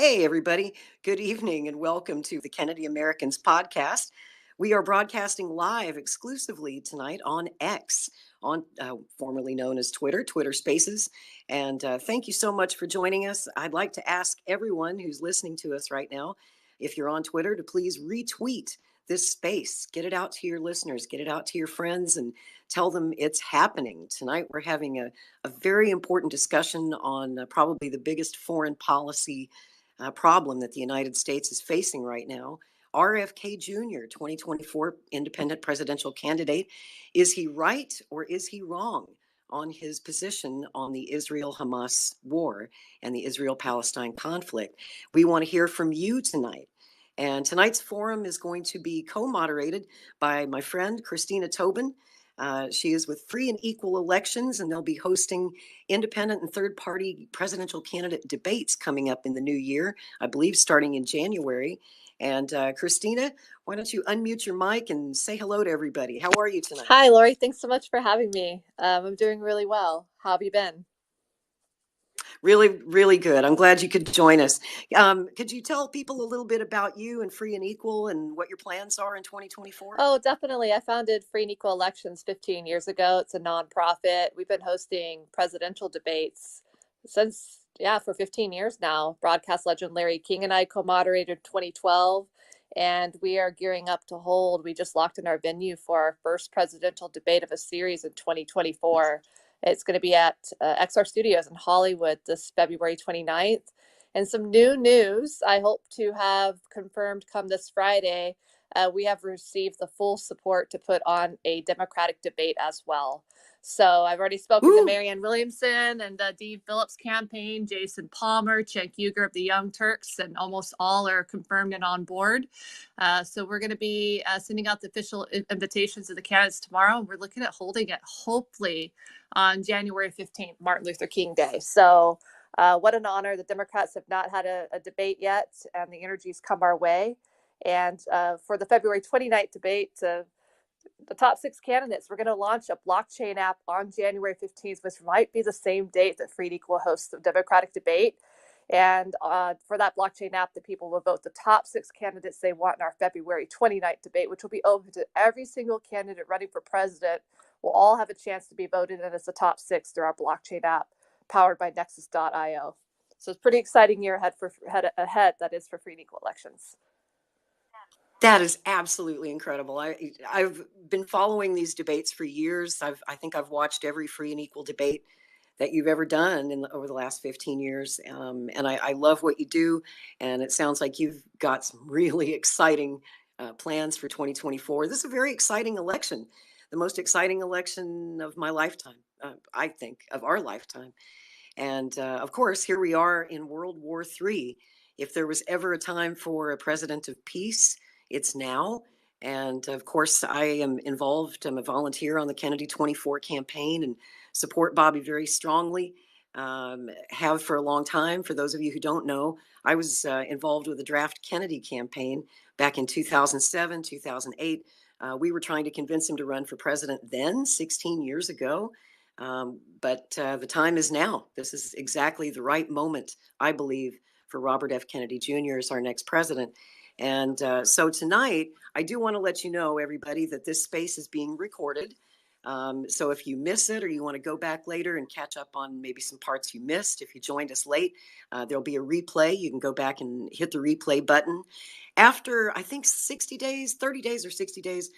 Hey, everybody. Good evening and welcome to the Kennedy Americans podcast. We are broadcasting live exclusively tonight on X, on formerly known as Twitter Spaces. And thank you so much for joining us. I'd like to ask everyone who's listening to us right now, if you're on Twitter, to please retweet this space. Get it out to your listeners, get it out to your friends, and tell them it's happening. Tonight, we're having a very important discussion on probably the biggest foreign policy problem that the United States is facing right now. RFK Jr., 2024 independent presidential candidate, is he right or is he wrong on his position on the Israel-Hamas war and the Israel-Palestine conflict? We want to hear from you tonight. And tonight's forum is going to be co-moderated by my friend, Christina Tobin. She is with Free and Equal Elections, and they'll be hosting independent and third-party presidential candidate debates coming up in the new year, I believe starting in January. And Christina, why don't you unmute your mic and say hello to everybody? How are you tonight? Hi, Lori. Thanks so much for having me. I'm doing really well. How have you been? Really, really good. I'm glad you could join us. Could you tell people a little bit about you and Free and Equal and what your plans are in 2024? Oh, definitely. I founded Free and Equal Elections 15 years ago. It's a nonprofit. We've been hosting presidential debates for 15 years now. Broadcast legend Larry King and I co-moderated 2012, and we are gearing up to hold. We just locked in our venue for our first presidential debate of a series in 2024. It's going to be at XR Studios in Hollywood this February 29th. And some new news I hope to have confirmed come this Friday. We have received the full support to put on a Democratic debate as well. So I've already spoken to Marianne Williamson and Dean Phillips' campaign, Jason Palmer, Cenk Uygur of the Young Turks, and almost all are confirmed and on board. So we're going to be sending out the official invitations to the candidates tomorrow. We're looking at holding it hopefully on January 15th, Martin Luther King Day. So what an honor. The Democrats have not had a debate yet, and the energy's come our way. And for the February 29th debate, the top 6 candidates, we're going to launch a blockchain app on January 15th, which might be the same date that Free and Equal hosts the Democratic debate. And for that blockchain app, the people will vote the top 6 candidates they want in our February 29th debate, which will be open to every single candidate running for president. Will all have a chance to be voted in as the top 6 through our blockchain app powered by Nexus.io. So it's a pretty exciting year ahead that is for Free and Equal Elections. That is absolutely incredible. I've been following these debates for years. I think I've watched every Free and Equal debate that you've ever done over the last 15 years. And I love what you do. And it sounds like you've got some really exciting plans for 2024. This is a very exciting election, the most exciting election of my lifetime, I think, of our lifetime. And of course, here we are in World War III. If there was ever a time for a president of peace, it's now. And of course, I am involved. I'm a volunteer on the Kennedy 24 campaign and support Bobby very strongly. Have for a long time. For those of you who don't know, I was involved with the Draft Kennedy campaign back in 2007, 2008. We were trying to convince him to run for president then, 16 years ago. But the time is now. This is exactly the right moment, I believe, for Robert F. Kennedy Jr. as our next president. And so tonight, I do want to let you know, everybody, that this space is being recorded. So if you miss it or you want to go back later and catch up on maybe some parts you missed, if you joined us late, there'll be a replay. You can go back and hit the replay button. After, I think, 60 days, 30 days or 60 days,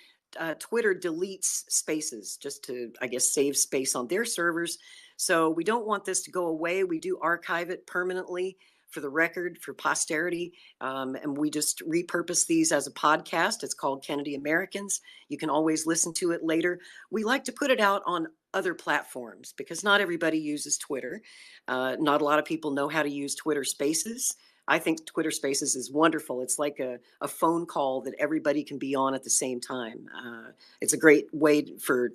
Twitter deletes spaces just to, I guess, save space on their servers. So we don't want this to go away. We do archive it permanently for the record, for posterity. And we just repurpose these as a podcast. It's called Kennedy Americans. You can always listen to it later. We like to put it out on other platforms because not everybody uses Twitter. Not a lot of people know how to use Twitter Spaces. I think Twitter Spaces is wonderful. It's like a phone call that everybody can be on at the same time. It's a great way for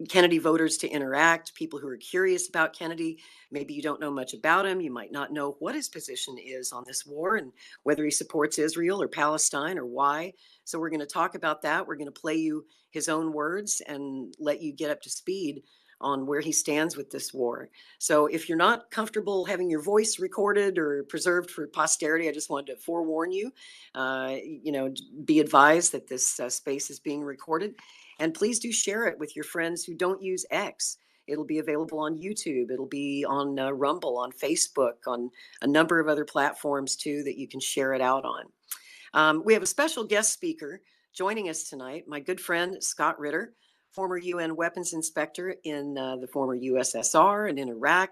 Kennedy voters to interact, people who are curious about Kennedy. Maybe you don't know much about him. You might not know what his position is on this war and whether he supports Israel or Palestine or why. So we're going to talk about that. We're going to play you his own words and let you get up to speed on where he stands with this war. So if you're not comfortable having your voice recorded or preserved for posterity, I just wanted to forewarn you. Be advised that this space is being recorded, and please do share it with your friends who don't use X. It'll be available on YouTube. It'll be on Rumble, on Facebook, on a number of other platforms too that you can share it out on. We have a special guest speaker joining us tonight, my good friend Scott Ritter, former UN weapons inspector in the former USSR and in Iraq.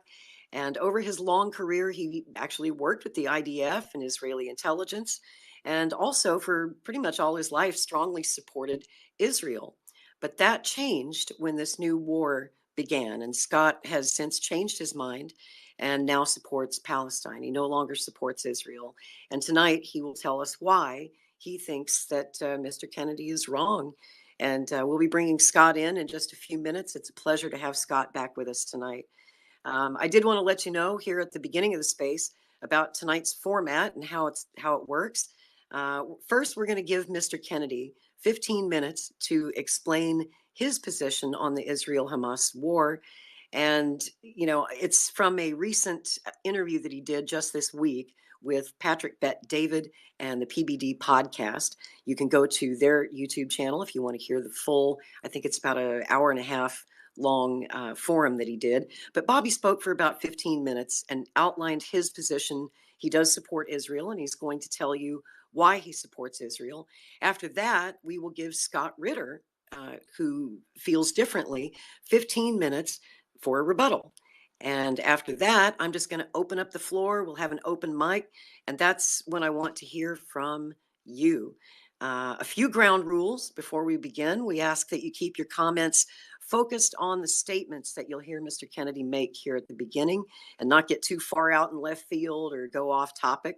And over his long career, he actually worked with the IDF and Israeli intelligence, and also for pretty much all his life strongly supported Israel. But that changed when this new war began, and Scott has since changed his mind and now supports Palestine. He no longer supports Israel. And tonight he will tell us why he thinks that Mr. Kennedy is wrong. And we'll be bringing Scott in just a few minutes. It's a pleasure to have Scott back with us tonight. I did want to let you know here at the beginning of the space about tonight's format and how it works. First, we're going to give Mr. Kennedy 15 minutes to explain his position on the Israel-Hamas war. And, it's from a recent interview that he did just this week with Patrick Bet-David and the PBD podcast. You can go to their YouTube channel if you want to hear the full, I think it's about an hour and a half long forum that he did. But Bobby spoke for about 15 minutes and outlined his position. He does support Israel, and he's going to tell you why he supports Israel. After that, we will give Scott Ritter, who feels differently, 15 minutes for a rebuttal. And after that, I'm just going to open up the floor. We'll have an open mic, and that's when I want to hear from you. A few ground rules before we begin. We ask that you keep your comments focused on the statements that you'll hear Mr. Kennedy make here at the beginning and not get too far out in left field or go off topic.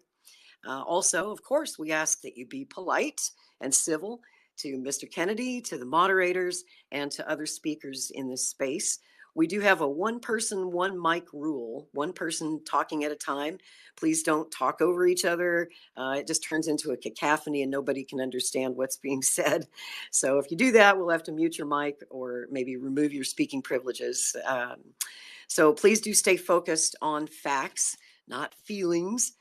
Also, of course, we ask that you be polite and civil to Mr. Kennedy, to the moderators, and to other speakers in this space. We do have a one person, one mic rule, one person talking at a time. Please don't talk over each other. It just turns into a cacophony and nobody can understand what's being said. So if you do that, we'll have to mute your mic or maybe remove your speaking privileges. So please do stay focused on facts, not feelings.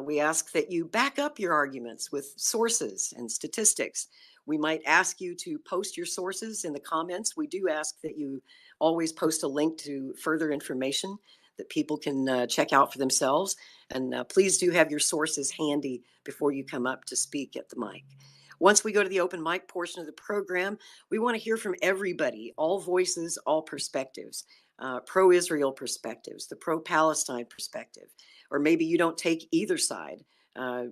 We ask that you back up your arguments with sources and statistics. We might ask you to post your sources in the comments. We do ask that you always post a link to further information that people can check out for themselves. And please do have your sources handy before you come up to speak at the mic. Once we go to the open mic portion of the program, we want to hear from everybody, all voices, all perspectives, pro-Israel perspectives, the pro-Palestine perspective, or maybe you don't take either side.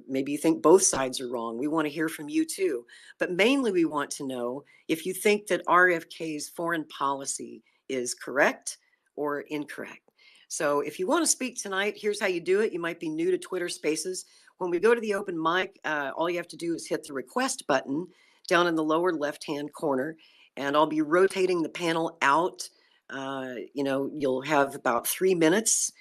Maybe you think both sides are wrong. We want to hear from you too. But mainly we want to know if you think that RFK's foreign policy is correct or incorrect. So if you want to speak tonight, here's how you do it. You might be new to Twitter Spaces. When we go to the open mic, all you have to do is hit the request button down in the lower left-hand corner, and I'll be rotating the panel out. You'll have about 3 minutes.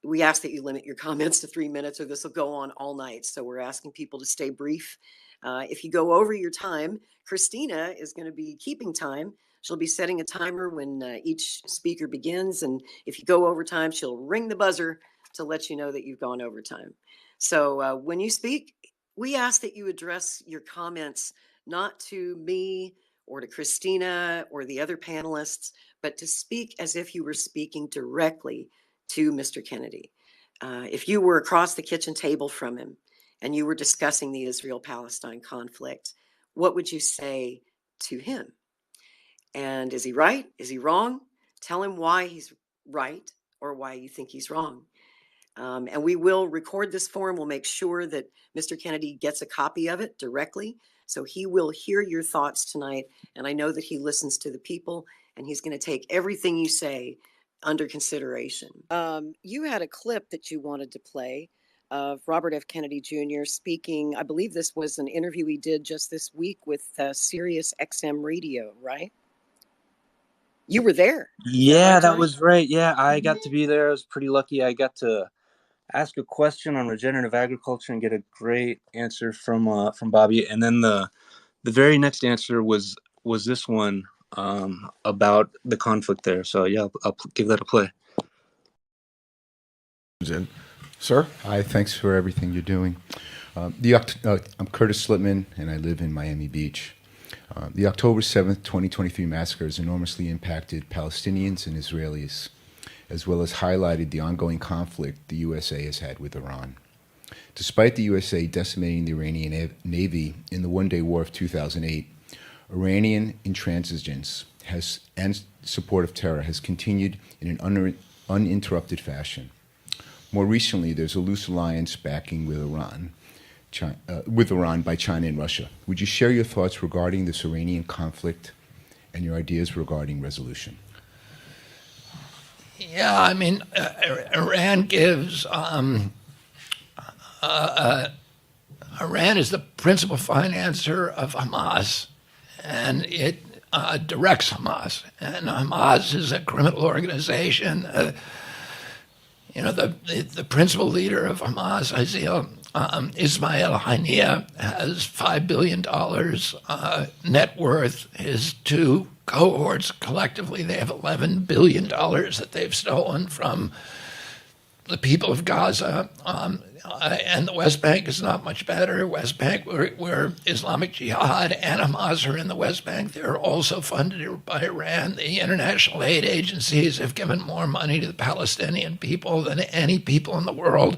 We ask that you limit your comments to 3 minutes or this will go on all night. So we're asking people to stay brief. If you go over your time, Christina is going to be keeping time. She'll be setting a timer when each speaker begins. And if you go over time, she'll ring the buzzer to let you know that you've gone over time. So when you speak, we ask that you address your comments not to me or to Christina or the other panelists, but to speak as if you were speaking directly to Mr. Kennedy. If you were across the kitchen table from him and you were discussing the Israel-Palestine conflict, what would you say to him? And is he right? Is he wrong? Tell him why he's right or why you think he's wrong. And we will record this forum. We'll make sure that Mr. Kennedy gets a copy of it directly. So he will hear your thoughts tonight. And I know that he listens to the people and he's going to take everything you say under consideration. You had a clip that you wanted to play of Robert F. Kennedy Jr. speaking. I believe this was an interview he did just this week with Sirius XM Radio, right? You were there. Yeah, that was right. Yeah, I got to be there. I was pretty lucky. I got to ask a question on regenerative agriculture and get a great answer from Bobby. And then the very next answer was this one. about the conflict there. So yeah, I'll give that a play. Sir? Hi, thanks for everything you're doing. I'm Curtis Slipman, and I live in Miami Beach. The October 7th, 2023 massacre has enormously impacted Palestinians and Israelis, as well as highlighted the ongoing conflict the USA has had with Iran. Despite the USA decimating the Iranian Navy in the one-day war of 2008, Iranian intransigence and support of terror has continued in an uninterrupted fashion. More recently, there's a loose alliance backing with Iran by China and Russia. Would you share your thoughts regarding this Iranian conflict and your ideas regarding resolution? Yeah, I mean, Iran gives. Iran is the principal financer of Hamas, and it directs Hamas. And Hamas is a criminal organization. The principal leader of Hamas, Ismail Haniyeh, has $5 billion net worth. His two cohorts collectively, they have $11 billion that they've stolen from the people of Gaza. And the West Bank is not much better. West Bank, where Islamic Jihad and Hamas are in the West Bank, they're also funded by Iran. The international aid agencies have given more money to the Palestinian people than any people in the world,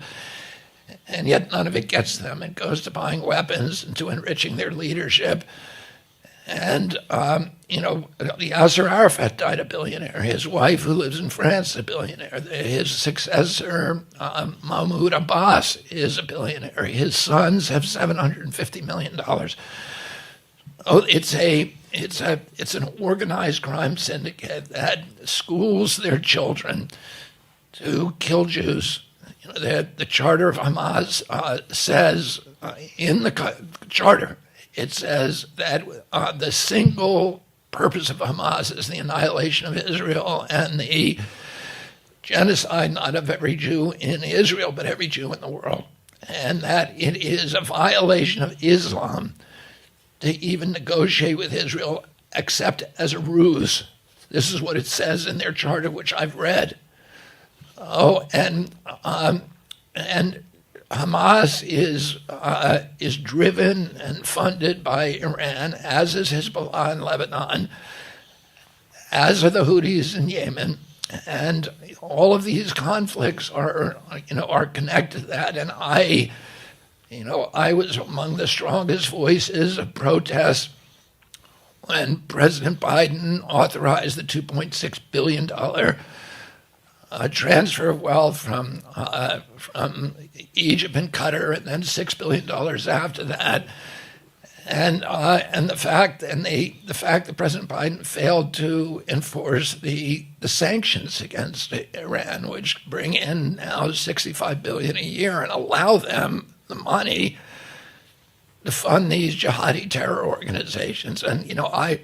and yet none of it gets them. It goes to buying weapons and to enriching their leadership. And, Yasser Arafat died a billionaire. His wife, who lives in France, is a billionaire. His successor, Mahmoud Abbas, is a billionaire. His sons have $750 million. Oh, it's an organized crime syndicate that schools their children to kill Jews. The charter of Hamas says in the charter, it says that the single purpose of Hamas is the annihilation of Israel and the genocide, not of every Jew in Israel, but every Jew in the world. And that it is a violation of Islam to even negotiate with Israel, except as a ruse. This is what it says in their charter, which I've read. And Hamas is driven and funded by Iran, as is Hezbollah in Lebanon, as are the Houthis in Yemen, and all of these conflicts are connected to that. And I was among the strongest voices of protest when President Biden authorized the $2.6 billion transfer of wealth from Egypt and Qatar, and then $6 billion after that, and the fact that President Biden failed to enforce the sanctions against Iran, which bring in now $65 billion a year and allow them the money to fund these jihadi terror organizations. And I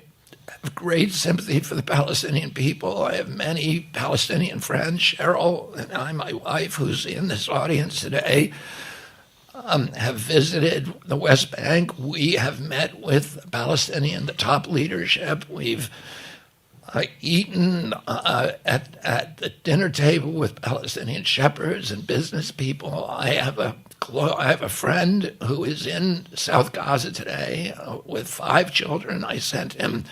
have great sympathy for the Palestinian people. I have many Palestinian friends. Cheryl and I, my wife, who's in this audience today, have visited the West Bank. We have met with the top leadership. We've eaten at the dinner table with Palestinian shepherds and business people. I have a friend who is in South Gaza today with 5 children. I sent him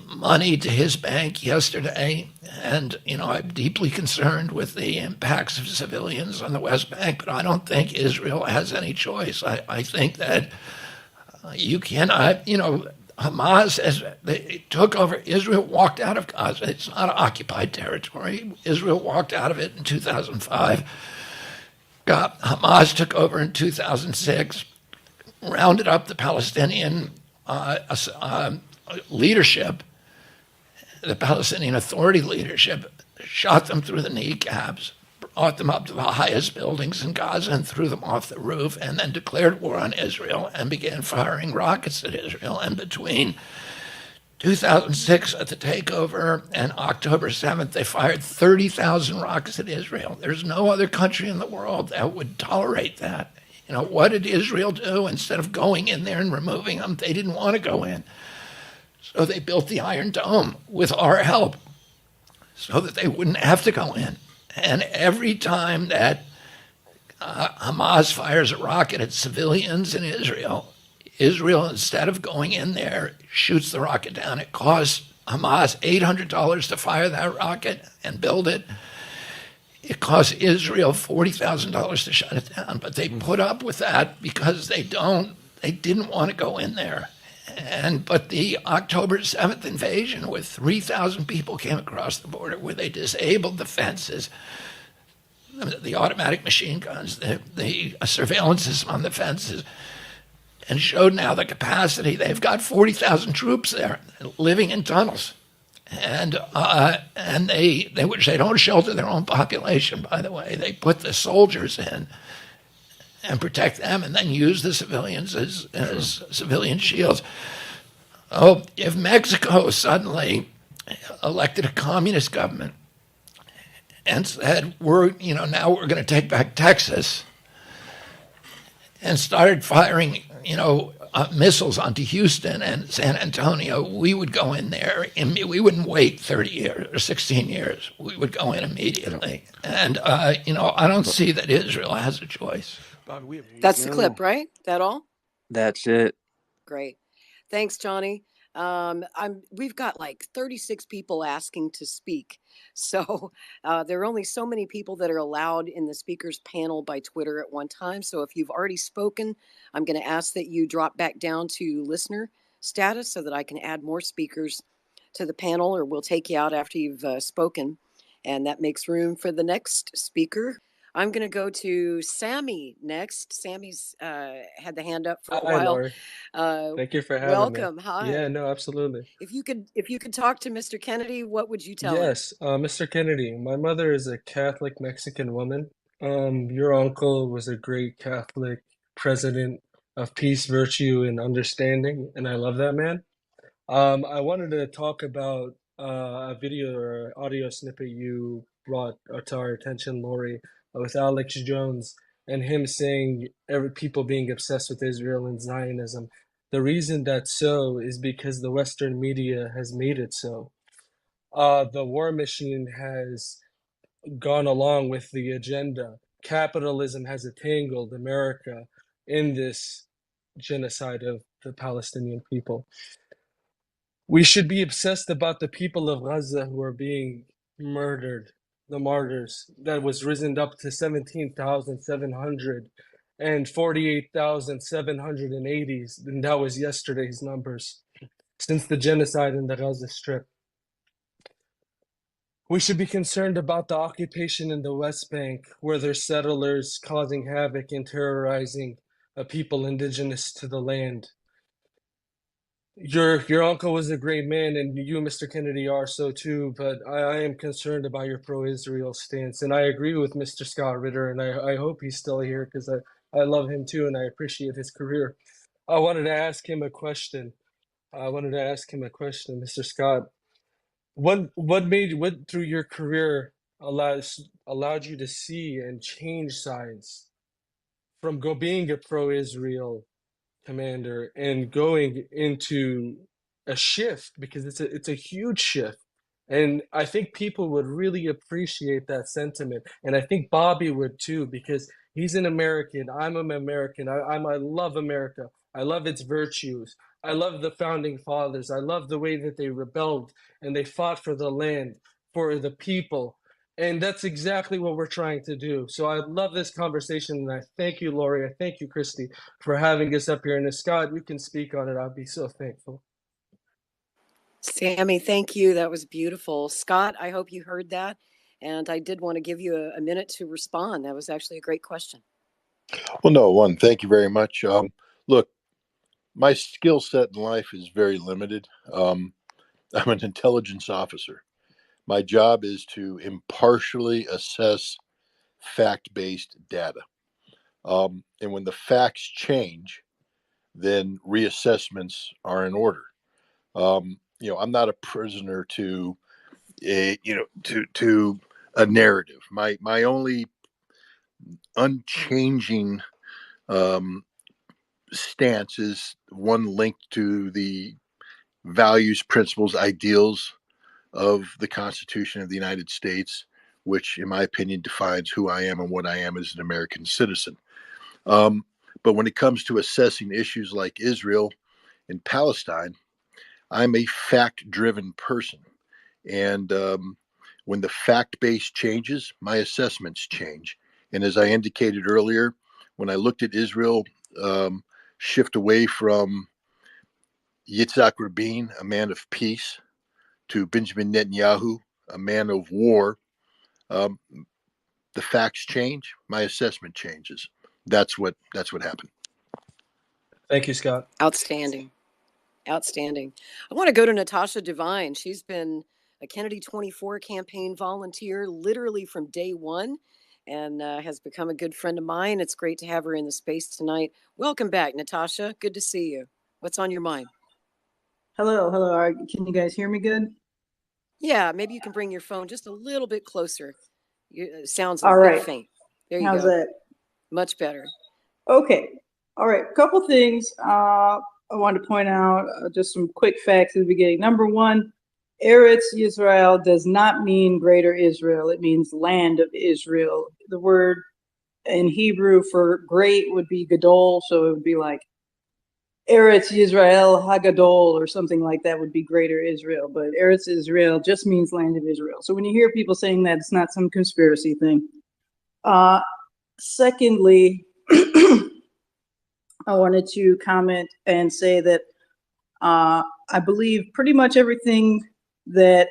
money to his bank yesterday, and I'm deeply concerned with the impacts of civilians on the West Bank, but I don't think Israel has any choice. I think that you cannot, Hamas, as they took over, Israel walked out of Gaza. It's not occupied territory. Israel walked out of it in 2005. Hamas took over in 2006, rounded up the Palestinian leadership, the Palestinian Authority leadership, shot them through the kneecaps, brought them up to the highest buildings in Gaza and threw them off the roof, and then declared war on Israel and began firing rockets at Israel. And between 2006 at the takeover and October 7th, they fired 30,000 rockets at Israel. There's no other country in the world that would tolerate that. What did Israel do? Instead of going in there and removing them, they didn't want to go in. So they built the Iron Dome with our help so that they wouldn't have to go in. And every time that Hamas fires a rocket at civilians in Israel, Israel, instead of going in there, shoots the rocket down. It costs Hamas $800 to fire that rocket and build it. It costs Israel $40,000 to shut it down. But they put up with that because they didn't want to go in there. But the October 7th invasion, where 3,000 people came across the border, where they disabled the fences, the automatic machine guns, the surveillance system on the fences, and showed now the capacity. They've got 40,000 troops there living in tunnels. And they which they don't shelter their own population, by the way. They put the soldiers in and protect them and then use the civilians as civilian shields. Oh, if Mexico suddenly elected a communist government and said, now we're going to take back Texas, and started firing, missiles onto Houston and San Antonio, we would go in there and we wouldn't wait 30 years or 16 years. We would go in immediately. And, I don't see that Israel has a choice. That's the clip, right? That all? That's it. Great. Thanks, Johnny. We've got like 36 people asking to speak. So there are only so many people that are allowed in the speakers panel by Twitter at one time. So if you've already spoken, I'm going to ask that you drop back down to listener status so that I can add more speakers to the panel, or we'll take you out after you've spoken. And that makes room for the next speaker. I'm going to go to Sammy next. Sammy's had the hand up for a while. Lori. Thank you for having welcome. me. Hi. Yeah, no, absolutely. If you could talk to Mr. Kennedy, what would you tell him? Yes, Mr. Kennedy, my mother is a Catholic Mexican woman. Your uncle was a great Catholic president of peace, virtue, and understanding, and I love that man. I wanted to talk about a video or audio snippet you brought to our attention, Lori, with Alex Jones and him saying people being obsessed with Israel and Zionism. The reason that's so is because the Western media has made it so. The war machine has gone along with the agenda. Capitalism has entangled America in this genocide of the Palestinian people. We should be obsessed about the people of Gaza who are being murdered, the martyrs. That was risen up to 17,700 and 48,780, and that was yesterday's numbers, since the genocide in the Gaza Strip. We should be concerned about the occupation in the West Bank, where there's settlers causing havoc and terrorizing a people indigenous to the land. Your uncle was a great man, and you, Mr. Kennedy, are so too, but I am concerned about your pro-Israel stance, and I agree with Mr. Scott Ritter, and I hope he's still here because I love him too, and I appreciate his career. I wanted to ask him a question. Mr. Scott. What through your career allowed you to see and change sides from being a pro-Israel commander and going into a shift, because it's a huge shift, and I think people would really appreciate that sentiment, and I think Bobby would too, because he's an American. I'm an American. I love America. I love its virtues. I love the founding fathers. I love the way that they rebelled and they fought for the land, for the people. And that's exactly what we're trying to do. So I love this conversation, and I thank you, Lori. I thank you, Christy, for having us up here. And Scott, you can speak on it. I'll be so thankful. Sammy, thank you. That was beautiful. Scott, I hope you heard that. And I did want to give you a minute to respond. That was actually a great question. Well, no, thank you very much. Look, my skill set in life is very limited. I'm an intelligence officer. My job is to impartially assess fact-based data. And when the facts change, then reassessments are in order. I'm not a prisoner to a narrative. My only unchanging stance is one linked to the values, principles, ideals of the Constitution of the United States, which, in my opinion, defines who I am and what I am as an American citizen. But when it comes to assessing issues like Israel and Palestine, I'm a fact-driven person. And when the fact base changes, my assessments change. And as I indicated earlier, when I looked at Israel shift away from Yitzhak Rabin, a man of peace, to Benjamin Netanyahu, a man of war, um, the facts change. My assessment changes. That's what happened. Thank you, Scott. Outstanding. Outstanding. I want to go to Natasha Devine. She's been a Kennedy 24 campaign volunteer literally from day one and has become a good friend of mine. It's great to have her in the space tonight. Welcome back, Natasha. Good to see you. What's on your mind? Hello. Can you guys hear me good? Yeah, maybe you can bring your phone just a little bit closer. It sounds a All bit right. faint. There you How's go. that? Much better. Okay. All right. Couple things I wanted to point out, just some quick facts at the beginning. Number one, Eretz Yisrael does not mean greater Israel. It means land of Israel. The word in Hebrew for great would be gadol, so it would be like Eretz Yisrael Hagadol or something like that would be greater Israel. But Eretz Israel just means land of Israel. So when you hear people saying that, it's not some conspiracy thing. Secondly, I wanted to comment and say that I believe pretty much everything that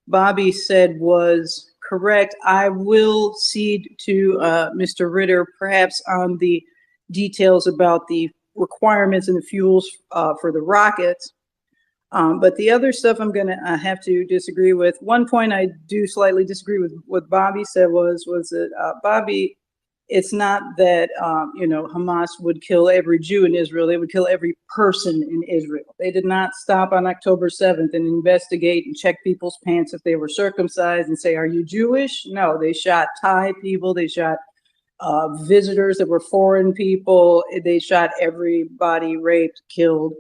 Bobby said was correct. I will cede to Mr. Ritter perhaps on the details about the requirements and the fuels for the rockets. But the other stuff I'm going to have to disagree with. One point I do slightly disagree with what Bobby said was that Bobby, it's not that, Hamas would kill every Jew in Israel. They would kill every person in Israel. They did not stop on October 7th and investigate and check people's pants if they were circumcised and say, are you Jewish? No, they shot Thai people. They shot visitors that were foreign people. They shot everybody, raped, killed,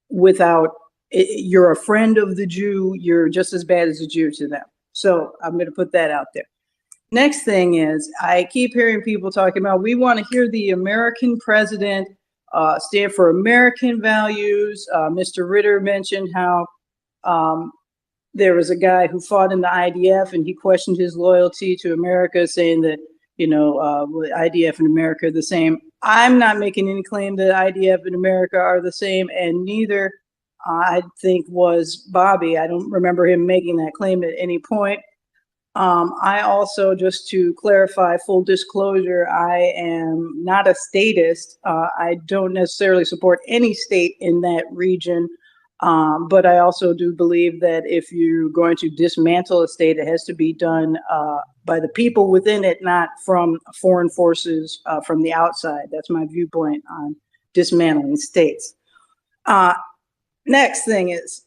without, you're a friend of the Jew. You're just as bad as a Jew to them. So I'm going to put that out there. Next thing is, I keep hearing people talking about, we want to hear the American president stand for American values. Mr. Ritter mentioned how there was a guy who fought in the IDF and he questioned his loyalty to America, saying that, IDF and America are the same. I'm not making any claim that IDF and America are the same, and neither I think was Bobby. I don't remember him making that claim at any point. I also, just to clarify, full disclosure, I am not a statist. I don't necessarily support any state in that region, but I also do believe that if you're going to dismantle a state, it has to be done by the people within it, not from foreign forces from the outside. That's my viewpoint on dismantling states. Next thing is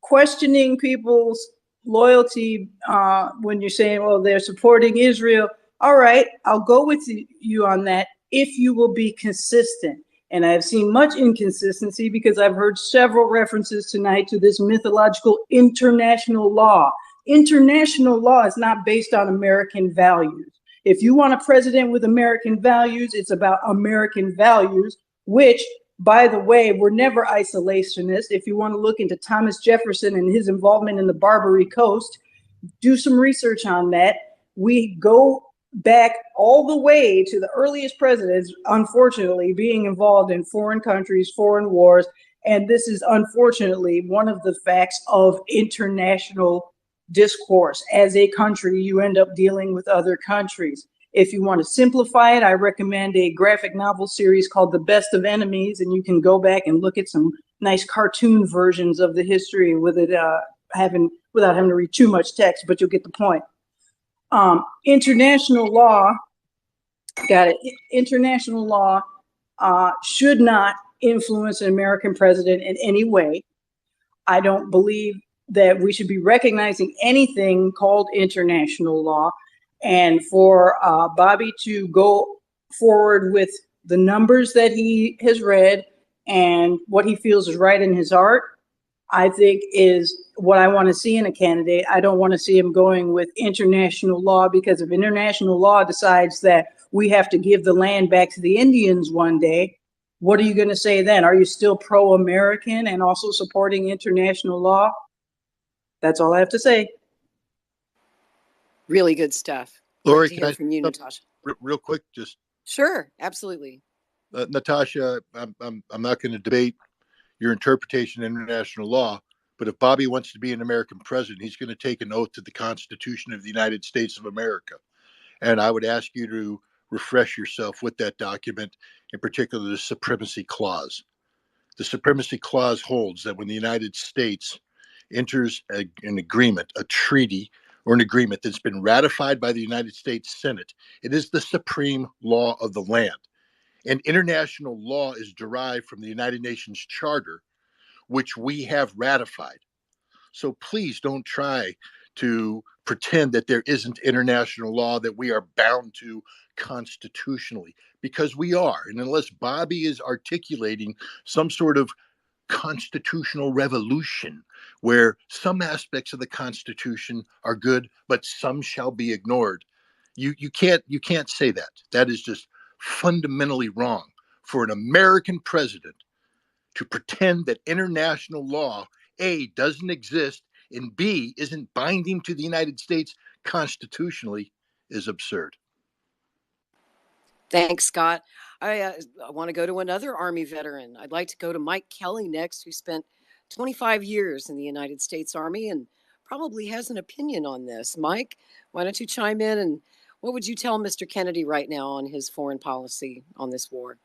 questioning people's loyalty when you're saying, well, they're supporting Israel. All right, I'll go with you on that if you will be consistent. And I've seen much inconsistency because I've heard several references tonight to this mythological international law. International law is not based on American values. If you want a president with American values, it's about American values, which, by the way, we're never isolationist. If you want to look into Thomas Jefferson and his involvement in the Barbary Coast, do some research on that. We go back all the way to the earliest presidents, unfortunately, being involved in foreign countries, foreign wars. And this is unfortunately one of the facts of international discourse. As a country, you end up dealing with other countries. If you want to simplify it, I recommend a graphic novel series called The Best of Enemies, and you can go back and look at some nice cartoon versions of the history with it without having to read too much text, but you'll get the point. International law, got it. International law should not influence an American president in any way. I don't believe that we should be recognizing anything called international law. And for Bobby to go forward with the numbers that he has read and what he feels is right in his heart, I think is what I want to see in a candidate. I don't want to see him going with international law, because if international law decides that we have to give the land back to the Indians one day, what are you going to say then? Are you still pro-American and also supporting international law? That's all I have to say. Really good stuff. Lori, Great to can I hear say from you, something Natasha. real quick? Just Sure, absolutely. Natasha, I'm not going to debate your interpretation of international law, but if Bobby wants to be an American president, he's going to take an oath to the Constitution of the United States of America. And I would ask you to refresh yourself with that document, in particular the Supremacy Clause. The Supremacy Clause holds that when the United States enters an agreement, a treaty, or an agreement that's been ratified by the United States Senate, it is the supreme law of the land. And international law is derived from the United Nations Charter, which we have ratified. So please don't try to pretend that there isn't international law that we are bound to constitutionally, because we are. And unless Bobby is articulating some sort of constitutional revolution where some aspects of the Constitution are good, but some shall be ignored, you can't say that. That is just fundamentally wrong for an American president to pretend that international law, A, doesn't exist, and B, isn't binding to the United States constitutionally, is absurd. Thanks, Scott. I want to go to another Army veteran. I'd like to go to Mike Kelly next, who spent 25 years in the United States Army and probably has an opinion on this. Mike, why don't you chime in, and what would you tell Mr. Kennedy right now on his foreign policy on this war?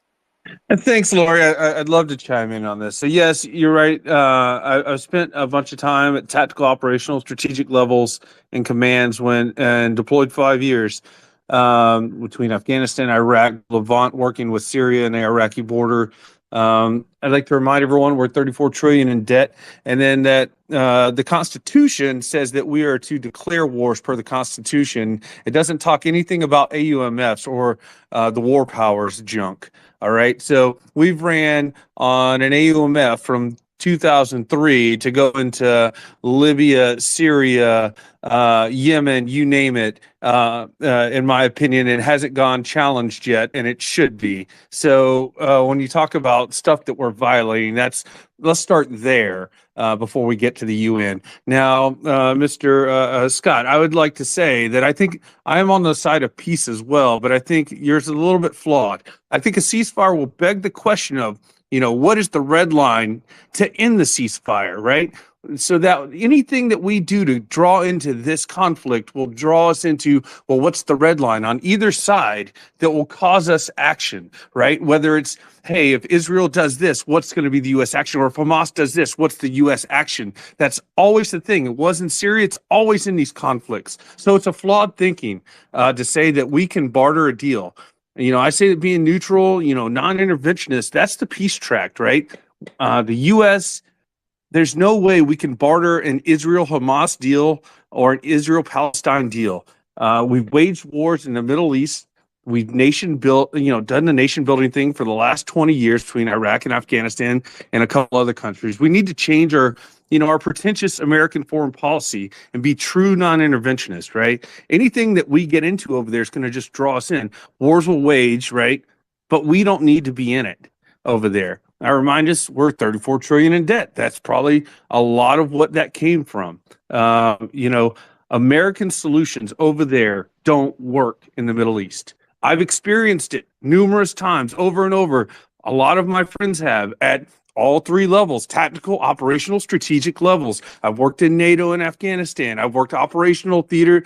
And thanks, Lori. I'd love to chime in on this. So yes, you're right. I've spent a bunch of time at tactical, operational, strategic levels and commands and deployed 5 years between Afghanistan, Iraq, Levant, working with Syria and the Iraqi border. I'd like to remind everyone we're 34 trillion in debt, and then that the Constitution says that we are to declare wars per the Constitution. It doesn't talk anything about AUMFs or the war powers junk. All right, so we've ran on an AUMF from 2003 to go into Libya, Syria, Yemen, you name it. In my opinion, it hasn't gone challenged yet, and it should be. So when you talk about stuff that we're violating, let's start there before we get to the UN. Now, Mr. Scott, I would like to say that I think I am on the side of peace as well, but I think yours is a little bit flawed. I think a ceasefire will beg the question of, what is the red line to end the ceasefire, right? So that anything that we do to draw into this conflict will draw us into, well, what's the red line on either side that will cause us action, right? Whether it's, hey, if Israel does this, what's going to be the U.S. action? Or if Hamas does this, what's the U.S. action? That's always the thing. It was in Syria. It's always in these conflicts. So it's a flawed thinking to say that we can barter a deal. I say that being neutral, non-interventionist, that's the peace tract, right? The U.S., there's no way we can barter an Israel-Hamas deal or an Israel-Palestine deal. We've waged wars in the Middle East. We've done the nation building thing for the last 20 years between Iraq and Afghanistan and a couple other countries. We need to change our pretentious American foreign policy and be true non-interventionist, right? Anything that we get into over there is going to just draw us in. Wars will wage, right? But we don't need to be in it over there. I remind us we're 34 trillion in debt. That's probably a lot of what that came from. American solutions over there don't work in the Middle East. I've experienced it numerous times over and over. A lot of my friends have at all three levels: tactical, operational, strategic levels. I've worked in NATO and Afghanistan. I've worked operational theater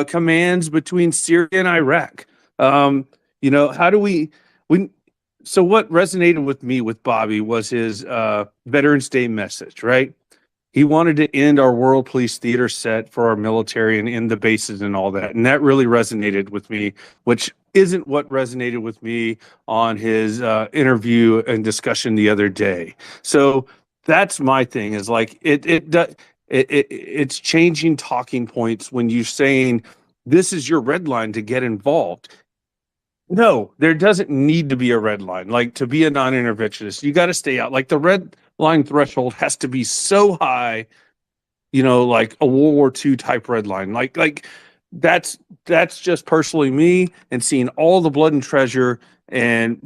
commands between Syria and Iraq. So what resonated with me with Bobby was his Veterans Day message, right? He wanted to end our world police theater set for our military and end the bases and all that. And that really resonated with me, which isn't what resonated with me on his interview and discussion the other day. So that's my thing, is like it's changing talking points when you're saying this is your red line to get involved. No, there doesn't need to be a red line. Like, to be a non-interventionist, you got to stay out. Like, the red line threshold has to be so high, like a World War II type red line. Like that's just personally me, and seeing all the blood and treasure, and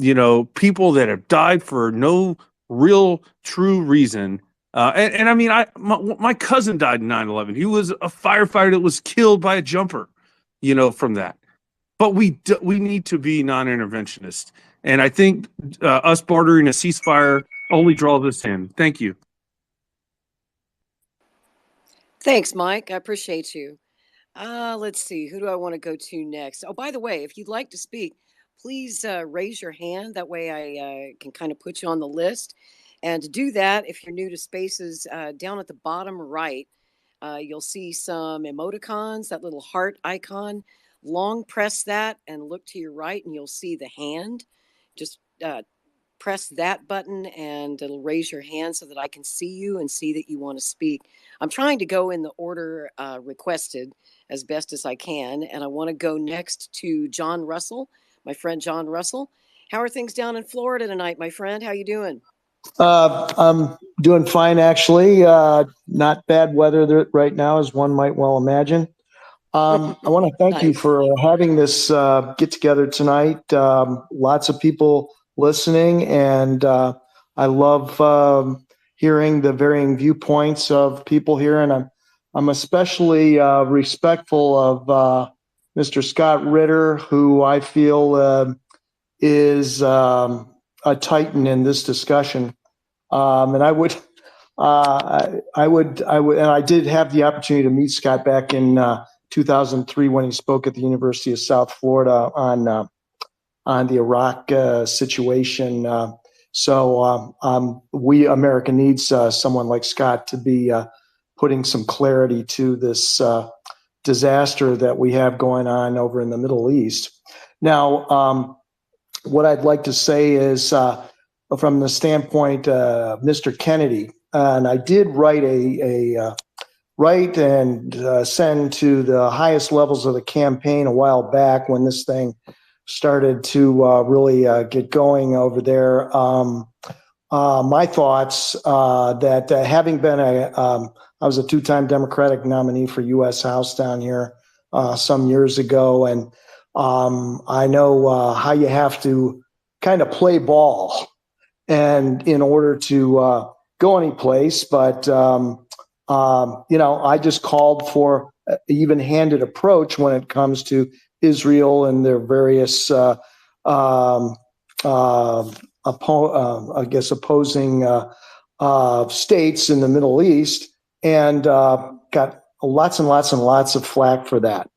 people that have died for no real true reason. And I mean, my cousin died in 9/11. He was a firefighter that was killed by a jumper, from that. But we need to be non-interventionist, and I think us bartering a ceasefire only draws us in. Thank you. Thanks, Mike. I appreciate you. Let's see. Who do I want to go to next? Oh, by the way, if you'd like to speak, please raise your hand. That way I can kind of put you on the list. And to do that, if you're new to Spaces, down at the bottom right, you'll see some emoticons, that little heart icon. Long press that and look to your right, and you'll see the hand. Just press that button and it'll raise your hand so that I can see you and see that you want to speak. I'm trying to go in the order requested as best as I can, and I want to go next to John Russell, my friend John Russell. How are things down in Florida tonight, my friend? How you doing? I'm doing fine, actually. Not bad weather right now, as one might well imagine. I want to thank you Nice. for having this get together tonight. Lots of people listening, and I love hearing the varying viewpoints of people here. And I'm especially respectful of Mr. Scott Ritter, who I feel is a titan in this discussion. And I would, and I did have the opportunity to meet Scott back in 2003 when he spoke at the University of South Florida on the Iraq situation. So America needs someone like Scott to be putting some clarity to this disaster that we have going on over in the Middle East. Now, what I'd like to say is, from the standpoint of Mr. Kennedy, and I did write write and send to the highest levels of the campaign a while back when this thing started to really get going over there. My thoughts that having been I was a two-time Democratic nominee for U.S. House down here some years ago, and I know how you have to kind of play ball, and in order to go any place, but I just called for an even-handed approach when it comes to Israel and their various, opposing states in the Middle East, and got lots and lots and lots of flack for that.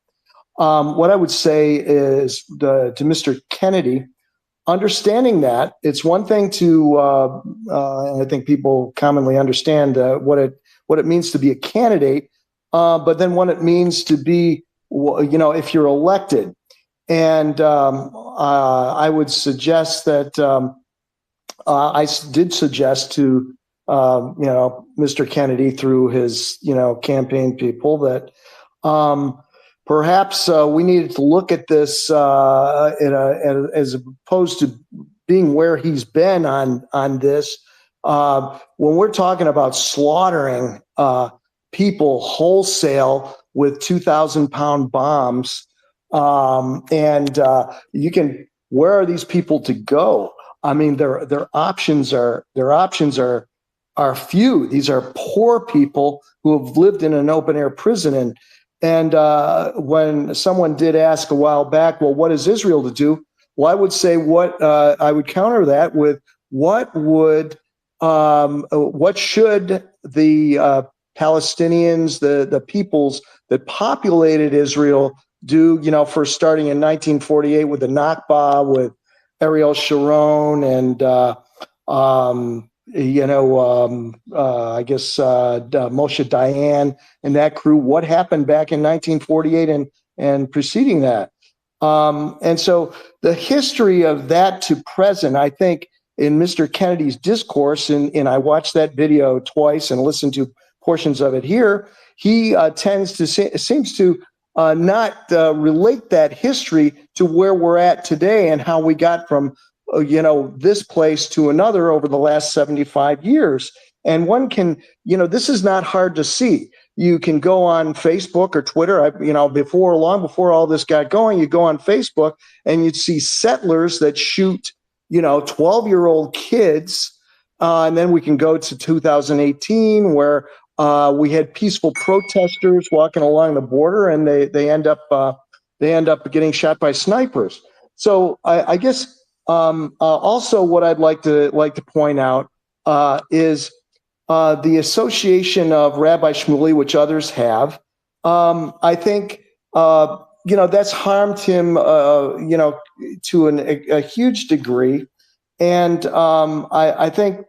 What I would say is to Mr. Kennedy, understanding that it's one thing to, and I think people commonly understand what it means to be a candidate, but then what it means to be, if you're elected. And I would suggest that I did suggest to, Mr. Kennedy through his, campaign people that perhaps we needed to look at this as opposed to being where he's been on this. When we're talking about slaughtering people wholesale with 2,000-pound bombs, and where are these people to go? I mean, their options are few. These are poor people who have lived in an open air prison. And when someone did ask a while back, well, what is Israel to do? Well, I would say I would counter that with what should the Palestinians, the peoples that populated Israel do, for starting in 1948 with the Nakba, with Ariel Sharon and, Moshe Dayan and that crew, what happened back in 1948 and preceding that. And so the history of that to present, I think, in Mr. Kennedy's discourse, and I watched that video twice and listened to portions of it here, he seems to not relate that history to where we're at today and how we got from this place to another over the last 75 years. And one can, this is not hard to see. You can go on Facebook or Twitter. Long before all this got going, you go on Facebook and you'd see settlers that shoot 12-year-old kids. And then we can go to 2018 where we had peaceful protesters walking along the border, and they end up getting shot by snipers. So I guess also what I'd like to point out is the association of Rabbi Shmuley, which others have. I think that's harmed him to a huge degree, and I think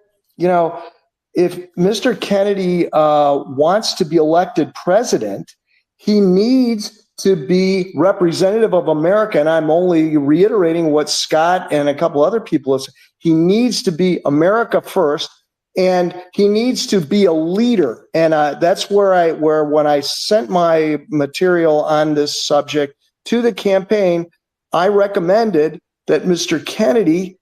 if Mr. Kennedy wants to be elected president, he needs to be representative of America. And I'm only reiterating what Scott and a couple other people have said. He needs to be America first, and he needs to be a leader. And that's where when I sent my material on this subject to the campaign, I recommended that Mr. Kennedy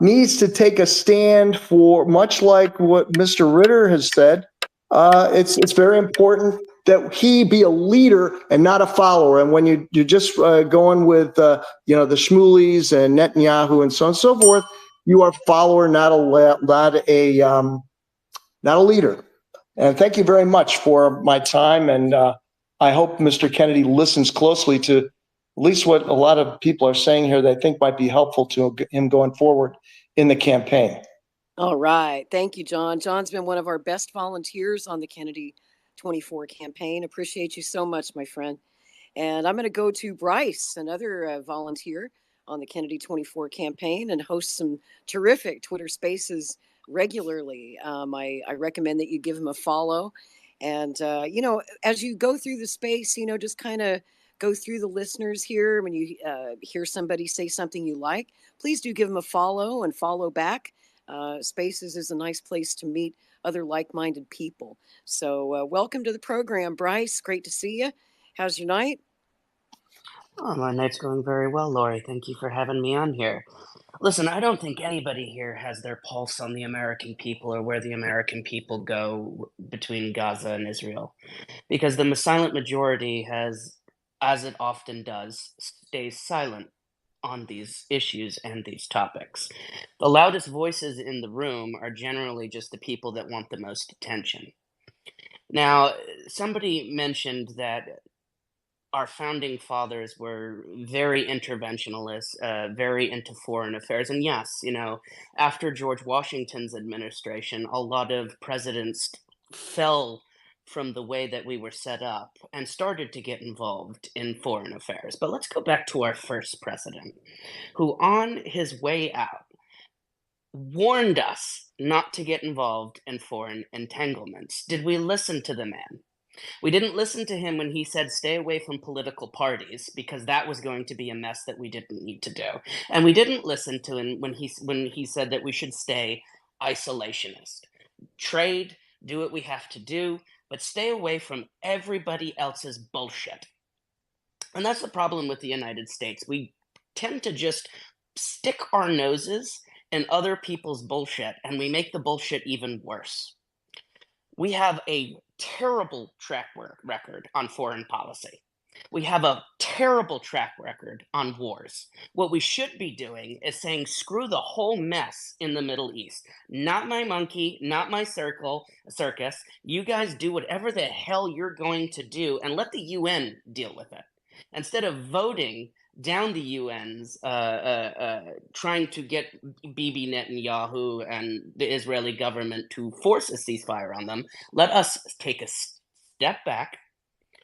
needs to take a stand for, much like what Mr. Ritter has said. It's very important that he be a leader and not a follower. And when you're just going with the Shmuleys and Netanyahu and so on and so forth, you are a follower, not a leader. And thank you very much for my time. And I hope Mr. Kennedy listens closely to at least what a lot of people are saying here that I think might be helpful to him going forward in the campaign. All right. Thank you, John. John's been one of our best volunteers on the Kennedy 24 campaign. Appreciate you so much, my friend. And I'm going to go to Bryce, another volunteer on the Kennedy 24 campaign, and host some terrific Twitter spaces regularly. I recommend that you give him a follow. And, as you go through the space, just kind of go through the listeners here. When you hear somebody say something you like, please do give them a follow and follow back. Spaces is a nice place to meet other like-minded people. So welcome to the program, Bryce. Great to see you. How's your night? Oh, my night's going very well, Lori. Thank you for having me on here. Listen, I don't think anybody here has their pulse on the American people or where the American people go between Gaza and Israel, because the silent majority has, as it often does, stays silent on these issues and these topics. The loudest voices in the room are generally just the people that want the most attention. Now, somebody mentioned that our founding fathers were very interventionalists, very into foreign affairs. And yes, after George Washington's administration, a lot of presidents fell from the way that we were set up and started to get involved in foreign affairs. But let's go back to our first president, who on his way out warned us not to get involved in foreign entanglements. Did we listen to the man? We didn't listen to him when he said stay away from political parties, because that was going to be a mess that we didn't need to do. And we didn't listen to him when he said that we should stay isolationist. Trade, do what we have to do, but stay away from everybody else's bullshit. And that's the problem with the United States. We tend to just stick our noses in other people's bullshit, and we make the bullshit even worse. We have a terrible track record on foreign policy. We have a terrible track record on wars. What we should be doing is saying, screw the whole mess in the Middle East. Not my monkey, not my circus. You guys do whatever the hell you're going to do and let the UN deal with it. Instead of voting down the UN's trying to get Bibi Netanyahu and the Israeli government to force a ceasefire on them, let us take a step back.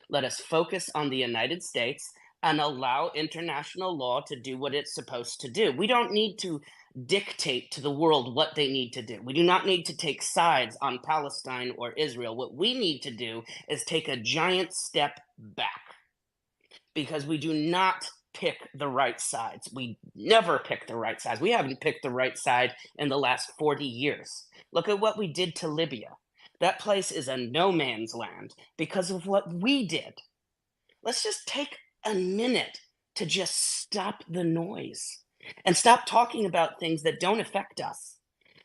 Let us focus on the United States and allow international law to do what it's supposed to do. We don't need to dictate to the world what they need to do. We do not need to take sides on Palestine or Israel. What we need to do is take a giant step back, because we do not pick the right sides. We never pick the right sides. We haven't picked the right side in the last 40 years. Look at what we did to Libya. That place is a no man's land because of what we did. let's just take a minute to just stop the noise and stop talking about things that don't affect us.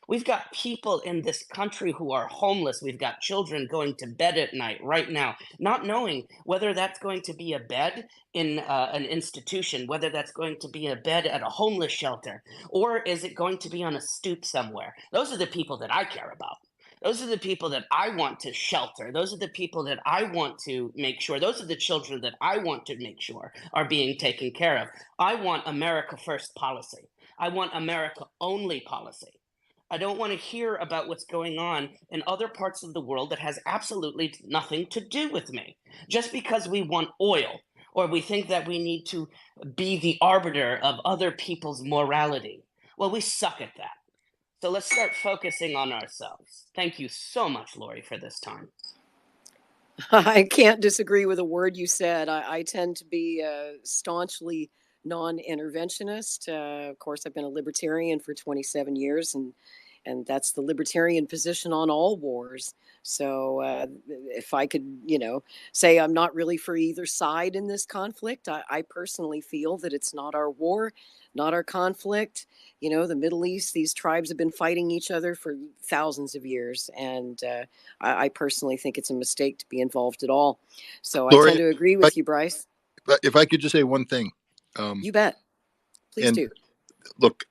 We've got people in this country who are homeless. We've got children going to bed at night right now, not knowing whether that's going to be a bed in an institution, whether that's going to be a bed at a homeless shelter, or is it going to be on a stoop somewhere? Those are the people that I care about. Those are the people that I want to shelter. Those are the people that I want to make sure. Those are the children that I want to make sure are being taken care of. I want America first policy. I want America only policy. I don't want to hear about what's going on in other parts of the world that has absolutely nothing to do with me. Just because we want oil or we think that we need to be the arbiter of other people's morality. Well, we suck at that. So let's start focusing on ourselves. Thank you so much, Lori, for this time. I can't disagree with a word you said. I tend to be staunchly non-interventionist. Of course, I've been a libertarian for 27 years, and that's the libertarian position on all wars. So if I could, say I'm not really for either side in this conflict, I personally feel that it's not our war, not our conflict. The Middle East, these tribes have been fighting each other for thousands of years. And I personally think it's a mistake to be involved at all. So I Lori, tend to agree with you, Bryce. if I could just say one thing. You bet. Please do. Look,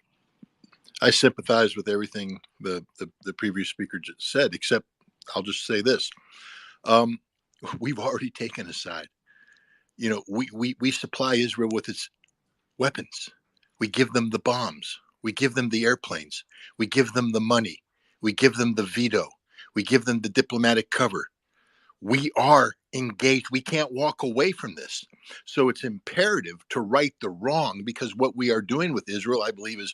I sympathize with everything the previous speaker just said, except I'll just say this. We've already taken a side. We supply Israel with its weapons. We give them the bombs. We give them the airplanes. We give them the money. We give them the veto. We give them the diplomatic cover. We are engaged. We can't walk away from this. So it's imperative to right the wrong, because what we are doing with Israel, I believe, is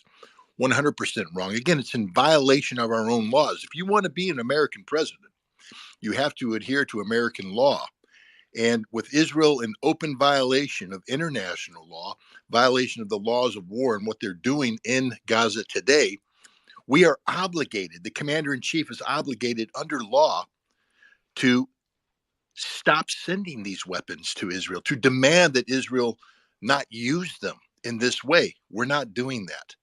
100% wrong. Again, it's in violation of our own laws. If you want to be an American president, you have to adhere to American law. And with Israel in open violation of international law, violation of the laws of war and what they're doing in Gaza today, we are obligated, the commander-in-chief is obligated under law to stop sending these weapons to Israel, to demand that Israel not use them in this way. We're not doing that.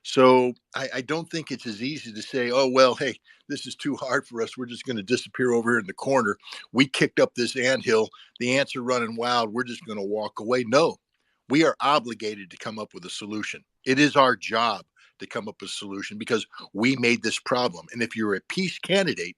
So I don't think it's as easy to say, oh, well, hey, this is too hard for us. We're just going to disappear over here in the corner. We kicked up this anthill. The ants are running wild. We're just going to walk away. No, we are obligated to come up with a solution. It is our job to come up with a solution because we made this problem. And if you're a peace candidate,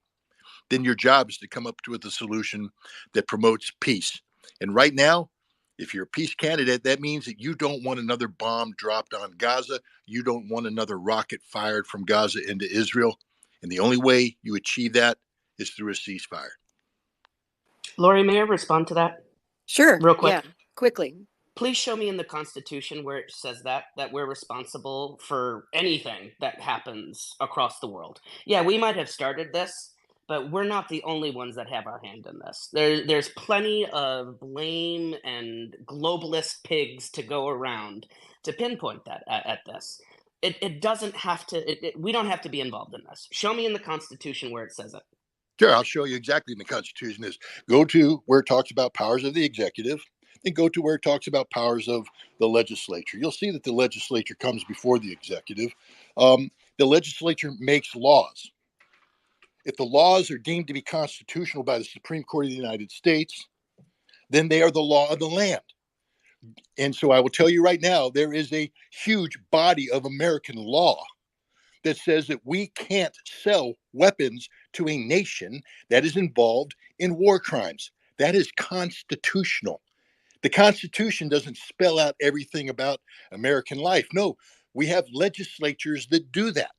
then your job is to come up with a solution that promotes peace. And right now, if you're a peace candidate, that means that you don't want another bomb dropped on Gaza. You don't want another rocket fired from Gaza into Israel. And the only way you achieve that is through a ceasefire. Lori, may I respond to that? Sure. Real quick. Yeah, quickly. Please show me in the Constitution where it says that we're responsible for anything that happens across the world. Yeah, we might have started this, but we're not the only ones that have our hand in this. There's plenty of blame and globalist pigs to go around to pinpoint that at this. It doesn't have to, we don't have to be involved in this. Show me in the Constitution where it says it. Sure, I'll show you exactly in the Constitution is. Go to where it talks about powers of the executive, then go to where it talks about powers of the legislature. You'll see that the legislature comes before the executive. The legislature makes laws. If the laws are deemed to be constitutional by the Supreme Court of the United States, then they are the law of the land. And so I will tell you right now, there is a huge body of American law that says that we can't sell weapons to a nation that is involved in war crimes. That is constitutional. The Constitution doesn't spell out everything about American life. No, we have legislatures that do that.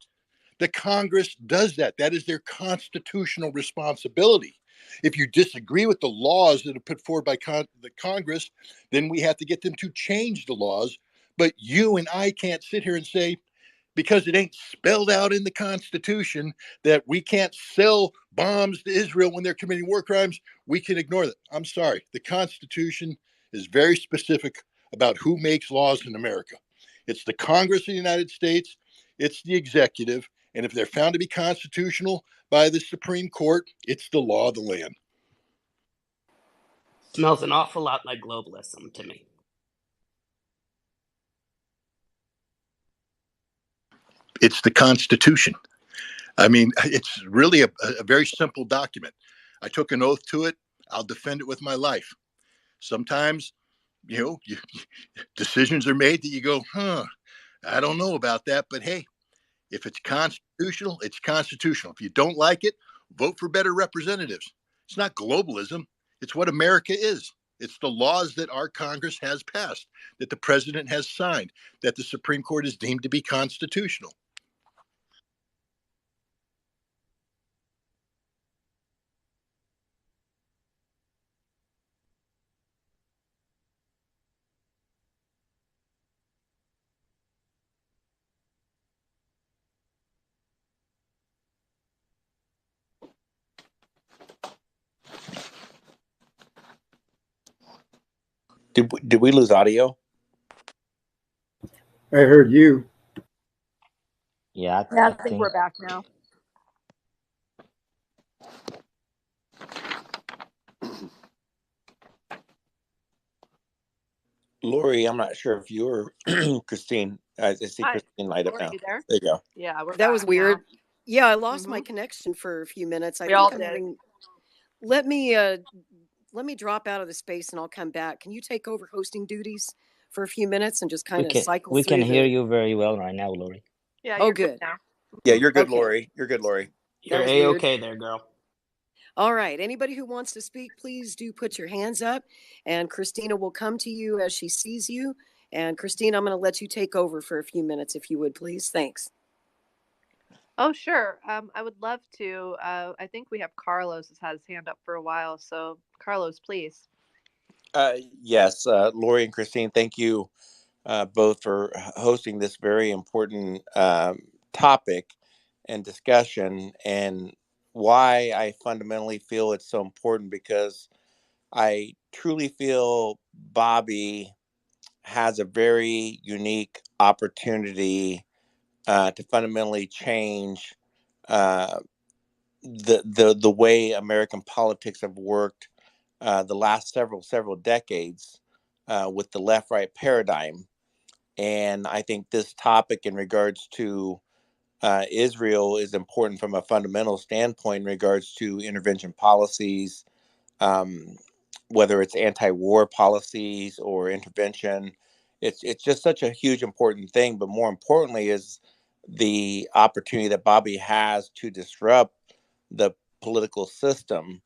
The Congress does that. That is their constitutional responsibility. If you disagree with the laws that are put forward by the Congress, then we have to get them to change the laws. But you and I can't sit here and say, because it ain't spelled out in the Constitution that we can't sell bombs to Israel when they're committing war crimes, we can ignore that. I'm sorry. The Constitution is very specific about who makes laws in America. It's the Congress of the United States. It's the executive. And if they're found to be constitutional by the Supreme Court, it's the law of the land. Smells an awful lot like globalism to me. It's the Constitution. I mean, it's really a very simple document. I took an oath to it. I'll defend it with my life. Sometimes, decisions are made that you go, I don't know about that. But hey, if it's constitutional, it's constitutional. If you don't like it, vote for better representatives. It's not globalism. It's what America is. It's the laws that our Congress has passed, that the president has signed, that the Supreme Court has deemed to be constitutional. Did we lose audio? I heard you. Yeah, Yeah, I think we're back now. Lori, I'm not sure if you're Christine. I see Hi, Christine light up Lori, now. you there? There you go. Yeah, we're That was back weird. now. Yeah, I lost my Mhm. connection for a few minutes. I We all think I'm did. having. Let me drop out of the space and I'll come back. Can you take over hosting duties for a few minutes and just kind of cycle we can through hear the? you very well right now, Lori. Yeah, Oh, you're good good. now. Yeah, you're good, Okay, Lori. You're good, Lori. that You're was weird. A-okay there, girl. All right. Anybody who wants to speak, please do put your hands up, and Christina will come to you as she sees you. And Christina, I'm going to let you take over for a few minutes, if you would, please. Thanks. Oh, sure. I would love to. I think we have Carlos has had his hand up for a while. So, Carlos, please. Yes, Lori and Christine, thank you both for hosting this very important topic and discussion, and why I fundamentally feel it's so important, because I truly feel Bobby has a very unique opportunity to fundamentally change uh, the way American politics have worked the last several decades with the left right paradigm. And I think this topic in regards to Israel is important from a fundamental standpoint in regards to intervention policies, um, whether it's anti-war policies or intervention. It's just such a huge important thing. But more importantly is the opportunity that Bobby has to disrupt the political system.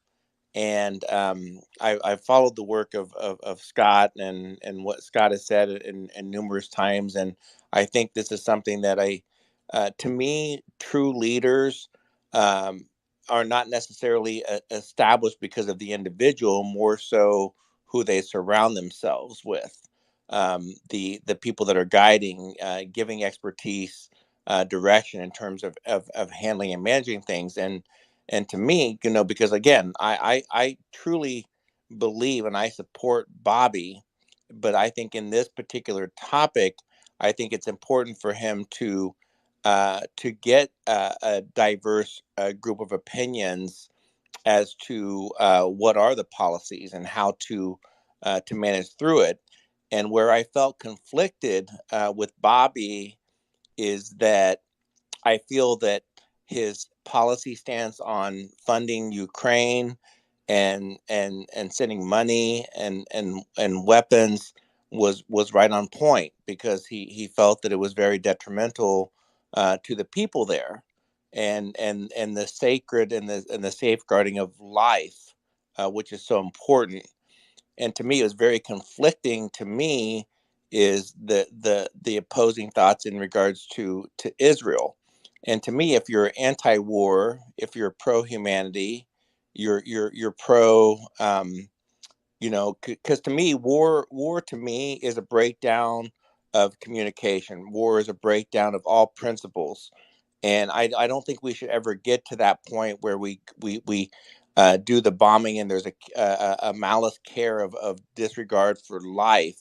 And I followed the work of Scott and what Scott has said in numerous times. And I think this is something that to me, true leaders um, are not necessarily established because of the individual, more so who they surround themselves with. The people that are guiding, giving expertise, direction in terms of handling and managing things. And to me, because again, I truly believe and I support Bobby, but I think in this particular topic, I think it's important for him to get a diverse group of opinions as to what are the policies and how to manage through it. And where I felt conflicted with Bobby is that I feel that his policy stance on funding Ukraine and sending money and weapons was right on point, because he felt that it was very detrimental to the people there, and the sacred and the safeguarding of life, which is so important. And to me, it was very conflicting to me is the opposing thoughts in regards to Israel. And to me, if you're anti-war, if you're pro-humanity, you're pro, because to me, war to me is a breakdown of communication. War is a breakdown of all principles, and I don't think we should ever get to that point where we do the bombing and there's a malice care of disregard for life.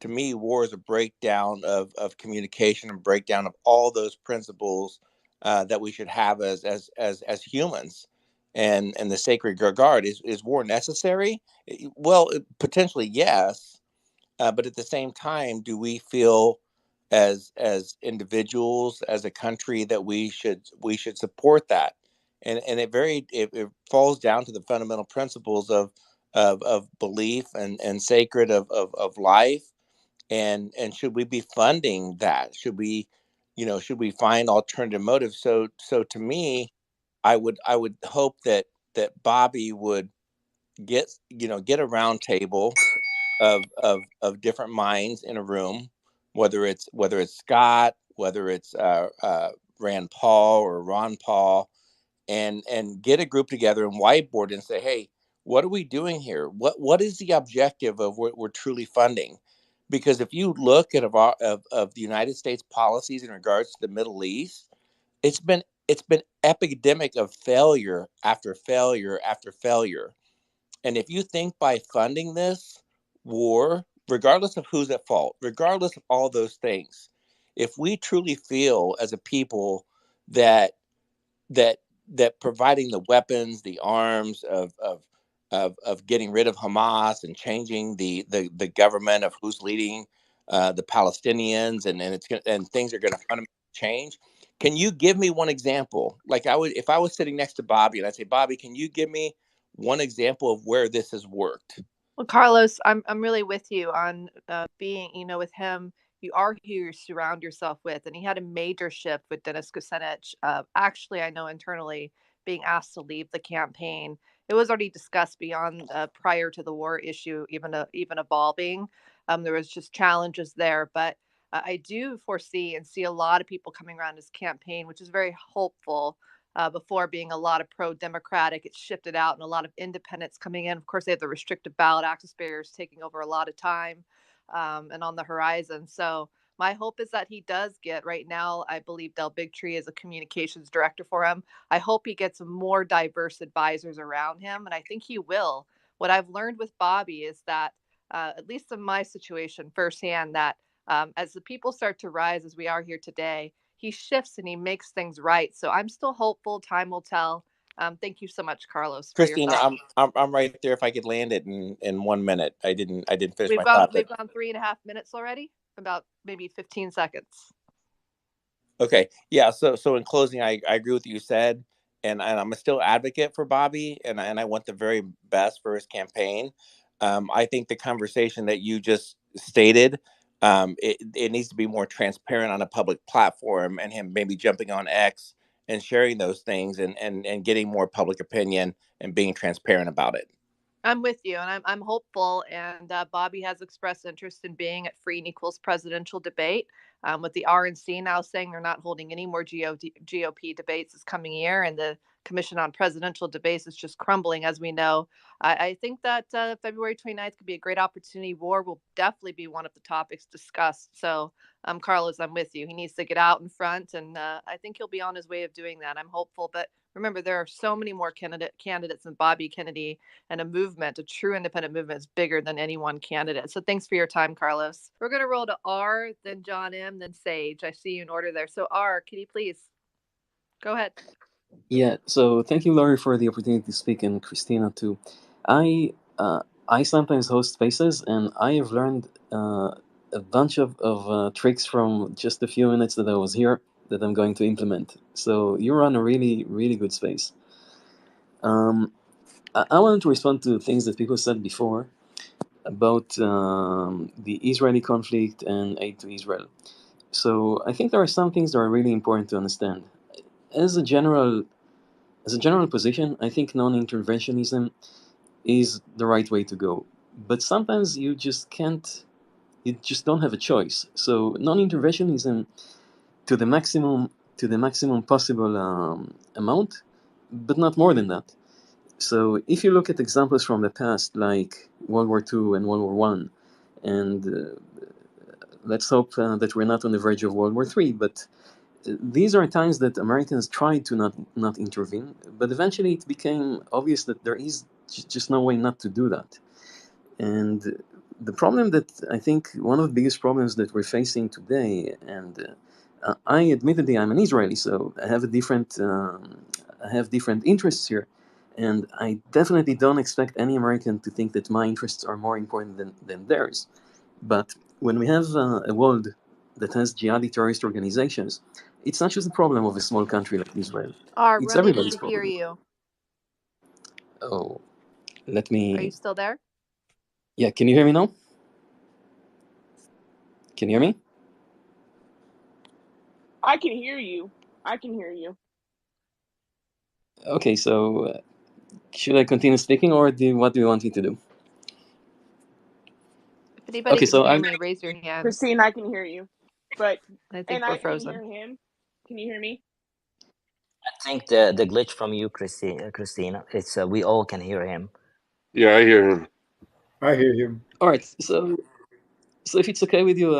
To me, war is a breakdown of communication and breakdown of all those principles that we should have as humans. and the sacred regard. Is war necessary? Well, potentially yes, but at the same time, do we feel as individuals, as a country, that we should support that? And it falls down to the fundamental principles of belief and sacred of life. And should we be funding that? Should we find alternative motives? So to me, I would hope that Bobby would get a round table of different minds in a room, whether it's Scott, whether it's Rand Paul or Ron Paul, and get a group together and whiteboard and say, hey, what are we doing here? What is the objective of what we're truly funding? Because if you look at of the United States policies in regards to the Middle East, it's been epidemic of failure after failure after failure. And if you think by funding this war, regardless of who's at fault, regardless of all those things, if we truly feel as a people that that that providing the weapons, the arms of getting rid of Hamas and changing the government of who's leading the Palestinians, and things are going to fundamentally change. Can you give me one example? Like, I would, if I was sitting next to Bobby and I'd say, Bobby, can you give me one example of where this has worked? Well, Carlos, I'm really with you on being, with him. You are who you surround yourself with, and he had a major shift with Dennis Kucinich. Actually, I know internally being asked to leave the campaign. It was already discussed beyond prior to the war issue, even evolving. There was just challenges there, but I do foresee and see a lot of people coming around his campaign, which is very hopeful. Before being a lot of pro-democratic, it's shifted out, and a lot of independents coming in. Of course, they have the restrictive ballot access barriers taking over a lot of time, and on the horizon. So my hope is that he does get, right now, I believe Del Bigtree is a communications director for him. I hope he gets more diverse advisors around him, and I think he will. What I've learned with Bobby is that, at least in my situation firsthand, that as the people start to rise, as we are here today, he shifts and he makes things right. So I'm still hopeful. Time will tell. Thank you so much, Carlos, for your Christina, thoughts. I'm right there. If I could land it in 1 minute, I didn't finish We've my gone thought. we've gone 3.5 minutes already. About maybe 15 seconds. Okay. Yeah. So in closing, I agree with what you said, and I'm still advocate for Bobby, and I want the very best for his campaign. I think the conversation that you just stated, it needs to be more transparent on a public platform, and him maybe jumping on X and sharing those things, and getting more public opinion and being transparent about it. I'm with you, and I'm hopeful. And Bobby has expressed interest in being at Free and Equals presidential debate. With the RNC now saying they're not holding any more GOP debates this coming year, and the Commission on Presidential Debates is just crumbling, as we know. I think that February 29th could be a great opportunity. War will definitely be one of the topics discussed. So, Carlos, I'm with you. He needs to get out in front, and I think he'll be on his way of doing that. I'm hopeful, but remember, there are so many more candidates than Bobby Kennedy, and a true independent movement is bigger than any one candidate. So thanks for your time, Carlos. We're going to roll to R, then John M, then Sage. I see you in order there. So R, can you please go ahead? Yeah, so thank you, Laurie, for the opportunity to speak, and Christina too. I sometimes host spaces, and I have learned a bunch of tricks from just a few minutes that I was here that I'm going to implement. So you run a really, really good space. I wanted to respond to things that people said before about the Israeli conflict and aid to Israel. So I think there are some things that are really important to understand. As a general position, I think non-interventionism is the right way to go. But sometimes you just don't have a choice. So non-interventionism to the maximum possible amount, but not more than that. So if you look at examples from the past, like World War II and World War One, and let's hope that we're not on the verge of World War III, but these are times that Americans tried to not intervene, but eventually it became obvious that there is just no way not to do that. And the problem that I think one of the biggest problems that we're facing today, and I admittedly I'm an Israeli, so I have different interests here, And I definitely don't expect any American to think that my interests are more important than theirs. But when we have a world that has jihadi terrorist organizations, it's not just the problem of a small country like Israel. It's We're unable everybody's to hear problem. you. Oh, let Are you me. still there? Yeah, can you hear me now? Can you hear me? I can hear you. I can hear you. Okay, so should I continue speaking, or what do you want me to do? If anybody Okay, can so hear me, raise your hand. Christine, I can hear you. But I think and we're I can frozen. hear him. Can you hear me? I think the glitch from you, Christina, it's we all can hear him. Yeah, I hear him. I hear you. All right, so if it's okay with you,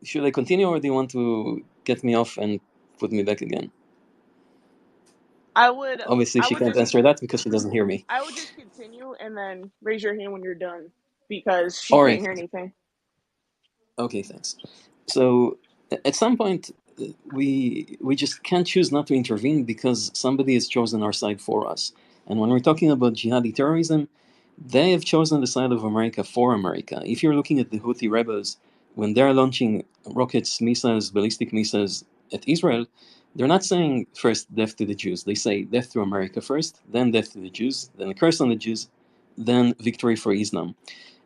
should I continue, or do you want to get me off and put me back again? I would Obviously, she can't just answer that because she doesn't hear me. I would just continue and then raise your hand when you're done because she All can't right. hear anything. Okay, thanks. So at some point, we just can't choose not to intervene because somebody has chosen our side for us. And when we're talking about jihadi terrorism, they have chosen the side of America for America. If you're looking at the Houthi rebels, when they're launching rockets, missiles, ballistic missiles at Israel, they're not saying first death to the Jews. They say death to America first, then death to the Jews, then a curse on the Jews, then victory for Islam.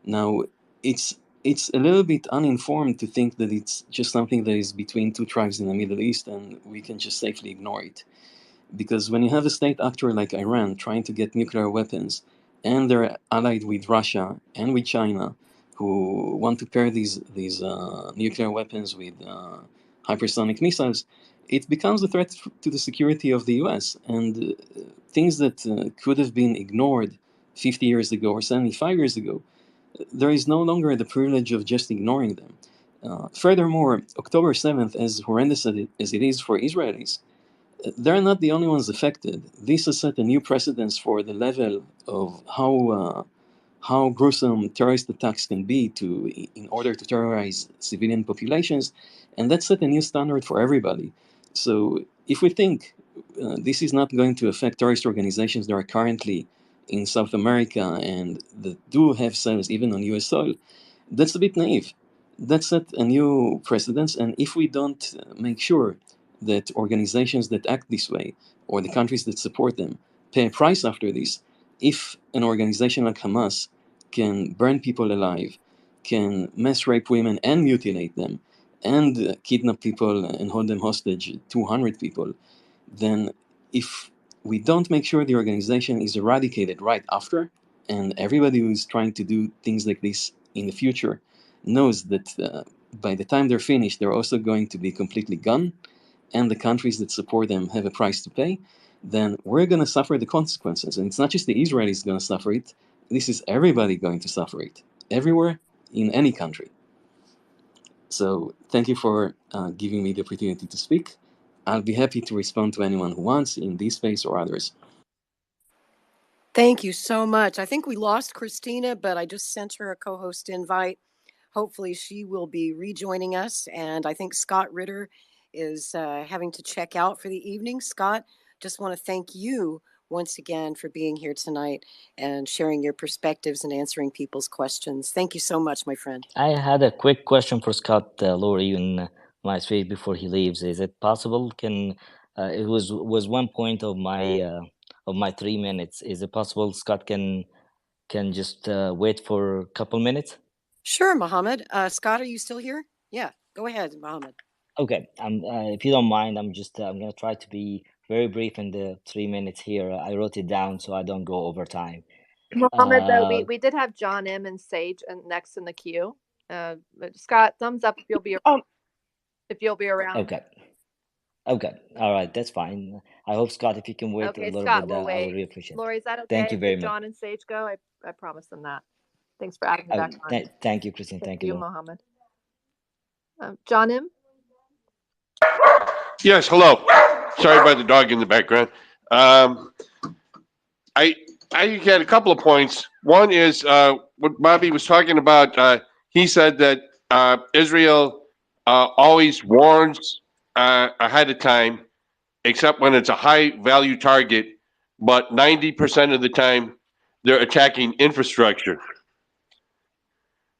Now, it's a little bit uninformed to think that it's just something that is between two tribes in the Middle East and we can just safely ignore it. Because when you have a state actor like Iran trying to get nuclear weapons, and they're allied with Russia and with China, who want to pair these nuclear weapons with hypersonic missiles, it becomes a threat to the security of the U.S. And things that could have been ignored 50 years ago or 75 years ago, there is no longer the privilege of just ignoring them. Furthermore, October 7th, as horrendous as it is for Israelis, they're not the only ones affected. This has set a new precedence for the level of how gruesome terrorist attacks can be in order to terrorize civilian populations, and that set a new standard for everybody. So if we think this is not going to affect terrorist organizations that are currently in South America and that do have cells even on U.S. soil, that's a bit naive. That set a new precedence, and if we don't make sure that organizations that act this way or the countries that support them pay a price after this, if an organization like Hamas can burn people alive, can mass rape women and mutilate them, and kidnap people and hold them hostage, 200 people, then if we don't make sure the organization is eradicated right after, and everybody who is trying to do things like this in the future knows that by the time they're finished, they're also going to be completely gone, and the countries that support them have a price to pay, then we're going to suffer the consequences. And it's not just the Israelis going to suffer it. This is everybody going to suffer it, everywhere, in any country. So thank you for giving me the opportunity to speak. I'll be happy to respond to anyone who wants in this space or others. Thank you so much. I think we lost Christina, but I just sent her a co-host invite. Hopefully she will be rejoining us. And I think Scott Ritter is having to check out for the evening. Scott, just want to thank you once again for being here tonight and sharing your perspectives and answering people's questions. Thank you so much, my friend. I had a quick question for Scott, Lori, in my speech before he leaves. Is it possible? It was one point of my 3 minutes. Is it possible Scott can just wait for a couple minutes? Sure, Mohammed. Scott, are you still here? Yeah, go ahead, Mohammed. Okay. If you don't mind, I'm gonna try to be very brief in the 3 minutes here. I wrote it down so I don't go over time. Mohammed, though, we did have John M. and Sage next in the queue. Scott, thumbs up if you'll be around. Okay. Okay. All right. That's fine. I hope, Scott, if you can wait a Okay, little Scott, bit, we'll I would wait. really appreciate it. Lori, is that okay? Thank you very if much. John and Sage go, I promise them that. Thanks for adding me back on. Thank you, Christine. Thank you, you, Lord. Mohammed. John M. Yes, hello. Sorry about the dog in the background. I had a couple of points. One is what Bobby was talking about. He said that Israel always warns ahead of time, except when it's a high value target, but 90% of the time they're attacking infrastructure.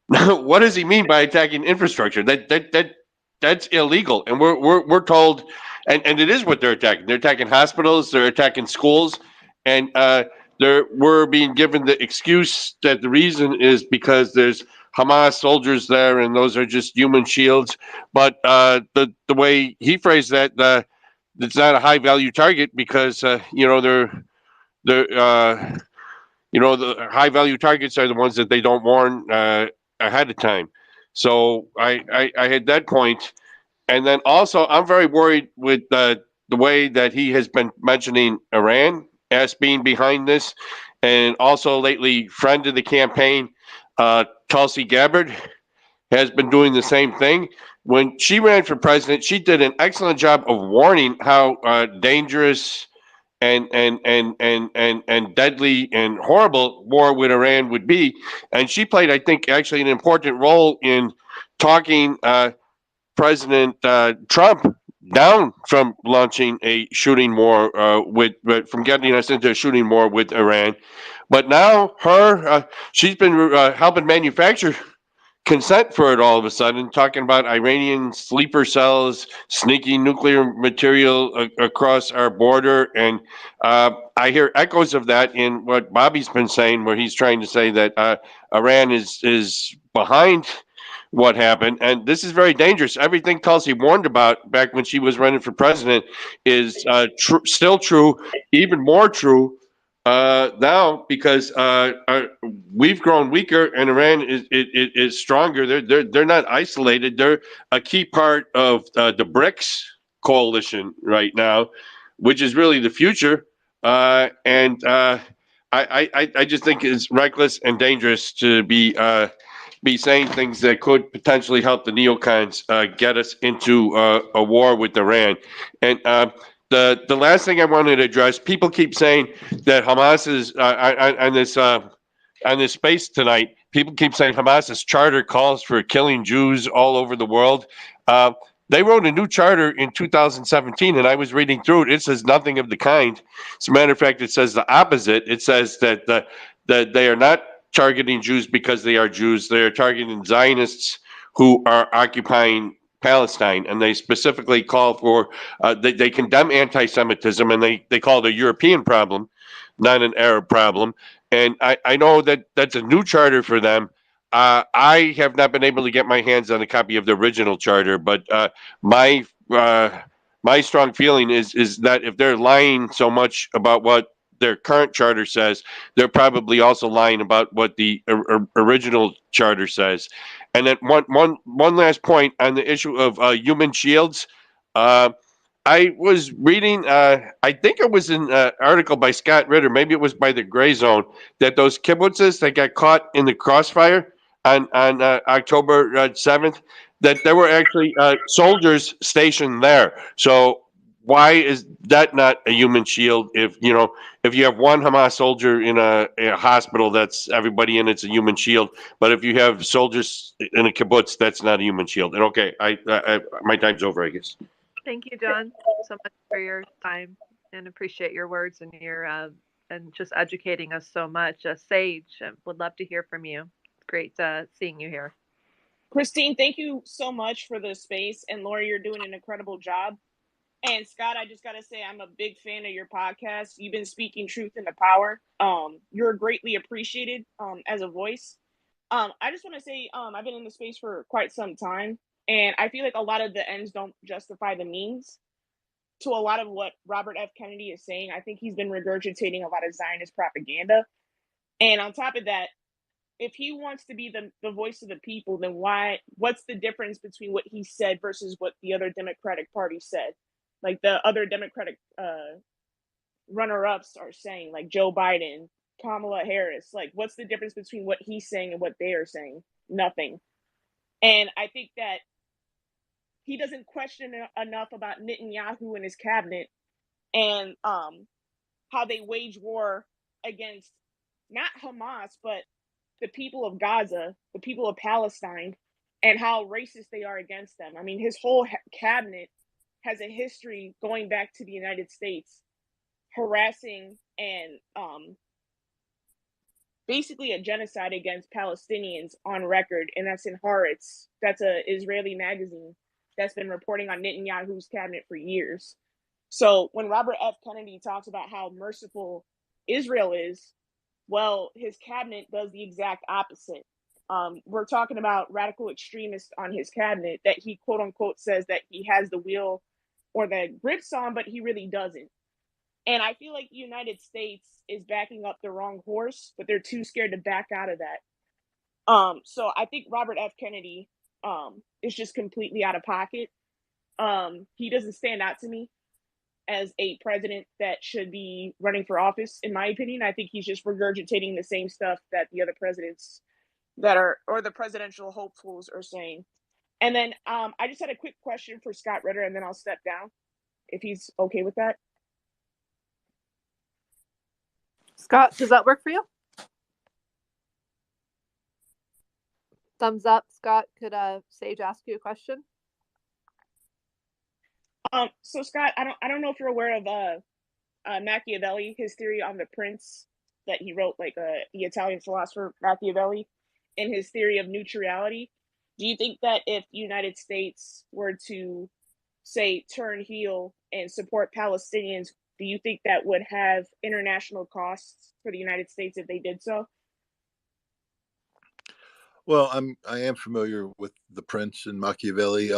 Now, what does he mean by attacking infrastructure? That's illegal, and we're told, and it is what they're attacking. They're attacking hospitals, they're attacking schools, and we're being given the excuse that the reason is because there's Hamas soldiers there, and those are just human shields. But the way he phrased that, it's not a high value target because they're the high value targets are the ones that they don't warn ahead of time. So I had that point, and then also I'm very worried with the way that he has been mentioning Iran as being behind this, and also lately friend of the campaign, Tulsi Gabbard, has been doing the same thing. When she ran for president, she did an excellent job of warning how dangerous and deadly and horrible war with Iran would be. And she played, I think, actually an important role in talking President Trump down from launching a shooting war from getting us into a shooting war with Iran. But now she's been helping manufacture consent for it all of a sudden, talking about Iranian sleeper cells sneaking nuclear material across our border. And I hear echoes of that in what Bobby's been saying, where he's trying to say that Iran is behind what happened. And this is very dangerous. Everything Tulsi warned about back when she was running for president is still true, even more true now, because we've grown weaker and Iran is stronger. They're not isolated. They're a key part of the BRICS coalition right now, which is really the future. I just think it's reckless and dangerous to be saying things that could potentially help the neocons get us into a war with Iran. And the last thing I wanted to address, people keep saying that Hamas is on this space tonight. People keep saying Hamas's charter calls for killing Jews all over the world. They wrote a new charter in 2017, and I was reading through it. It says nothing of the kind. As a matter of fact, it says the opposite. It says that that they are not targeting Jews because they are Jews. They are targeting Zionists who are occupying Palestine, and they specifically call for they condemn anti-Semitism, and they call it a European problem, not an Arab problem. And I know that that's a new charter for them. I have not been able to get my hands on a copy of the original charter, but my my strong feeling is that if they're lying so much about what their current charter says, they're probably also lying about what the original charter says. And then one last point on the issue of human shields. I was reading, I think it was an article by Scott Ritter, maybe it was by the Gray Zone, that those kibbutzes that got caught in the crossfire on October 7th, that there were actually soldiers stationed there. So why is that not a human shield? If you have one Hamas soldier in a hospital, that's everybody in it's a human shield. But if you have soldiers in a kibbutz, that's not a human shield. And okay, I my time's over, I guess. Thank you, John, so much for your time, and appreciate your words and your and just educating us so much. Sage, would love to hear from you. Great seeing you here. Christine, thank you so much for the space. And Lori, you're doing an incredible job. And Scott, I just got to say, I'm a big fan of your podcast. You've been speaking truth into power. You're greatly appreciated as a voice. I just want to say, I've been in the space for quite some time. And I feel like a lot of the ends don't justify the means. To a lot of what Robert F. Kennedy is saying, I think he's been regurgitating a lot of Zionist propaganda. And on top of that, if he wants to be the voice of the people, then what's the difference between what he said versus what the other Democratic Party said? Like the other Democratic runner-ups are saying, like Joe Biden, Kamala Harris. Like, what's the difference between what he's saying and what they are saying? Nothing. And I think that he doesn't question enough about Netanyahu and his cabinet and how they wage war against not Hamas, but the people of Gaza, the people of Palestine, and how racist they are against them. I mean, his whole cabinet has a history going back to the United States, harassing and basically a genocide against Palestinians on record, and that's in Haaretz. That's a Israeli magazine that's been reporting on Netanyahu's cabinet for years. So when Robert F. Kennedy talks about how merciful Israel is, well, his cabinet does the exact opposite. We're talking about radical extremists on his cabinet that he quote unquote says that he has the wheel or the grips on, but he really doesn't. And I feel like the United States is backing up the wrong horse, but they're too scared to back out of that. So I think Robert F. Kennedy is just completely out of pocket. He doesn't stand out to me as a president that should be running for office, in my opinion. I think he's just regurgitating the same stuff that the other presidents that are, or the presidential hopefuls are saying. And then I just had a quick question for Scott Ritter, and then I'll step down if he's okay with that. Scott, does that work for you? Thumbs up. Scott, could Sage ask you a question? So Scott, I don't know if you're aware of Machiavelli, his theory on the prince that he wrote, like the Italian philosopher Machiavelli, and his theory of neutrality. Do you think that if the United States were to, say, turn heel and support Palestinians, do you think that would have international costs for the United States if they did so? Well, I am familiar with the Prince and Machiavelli.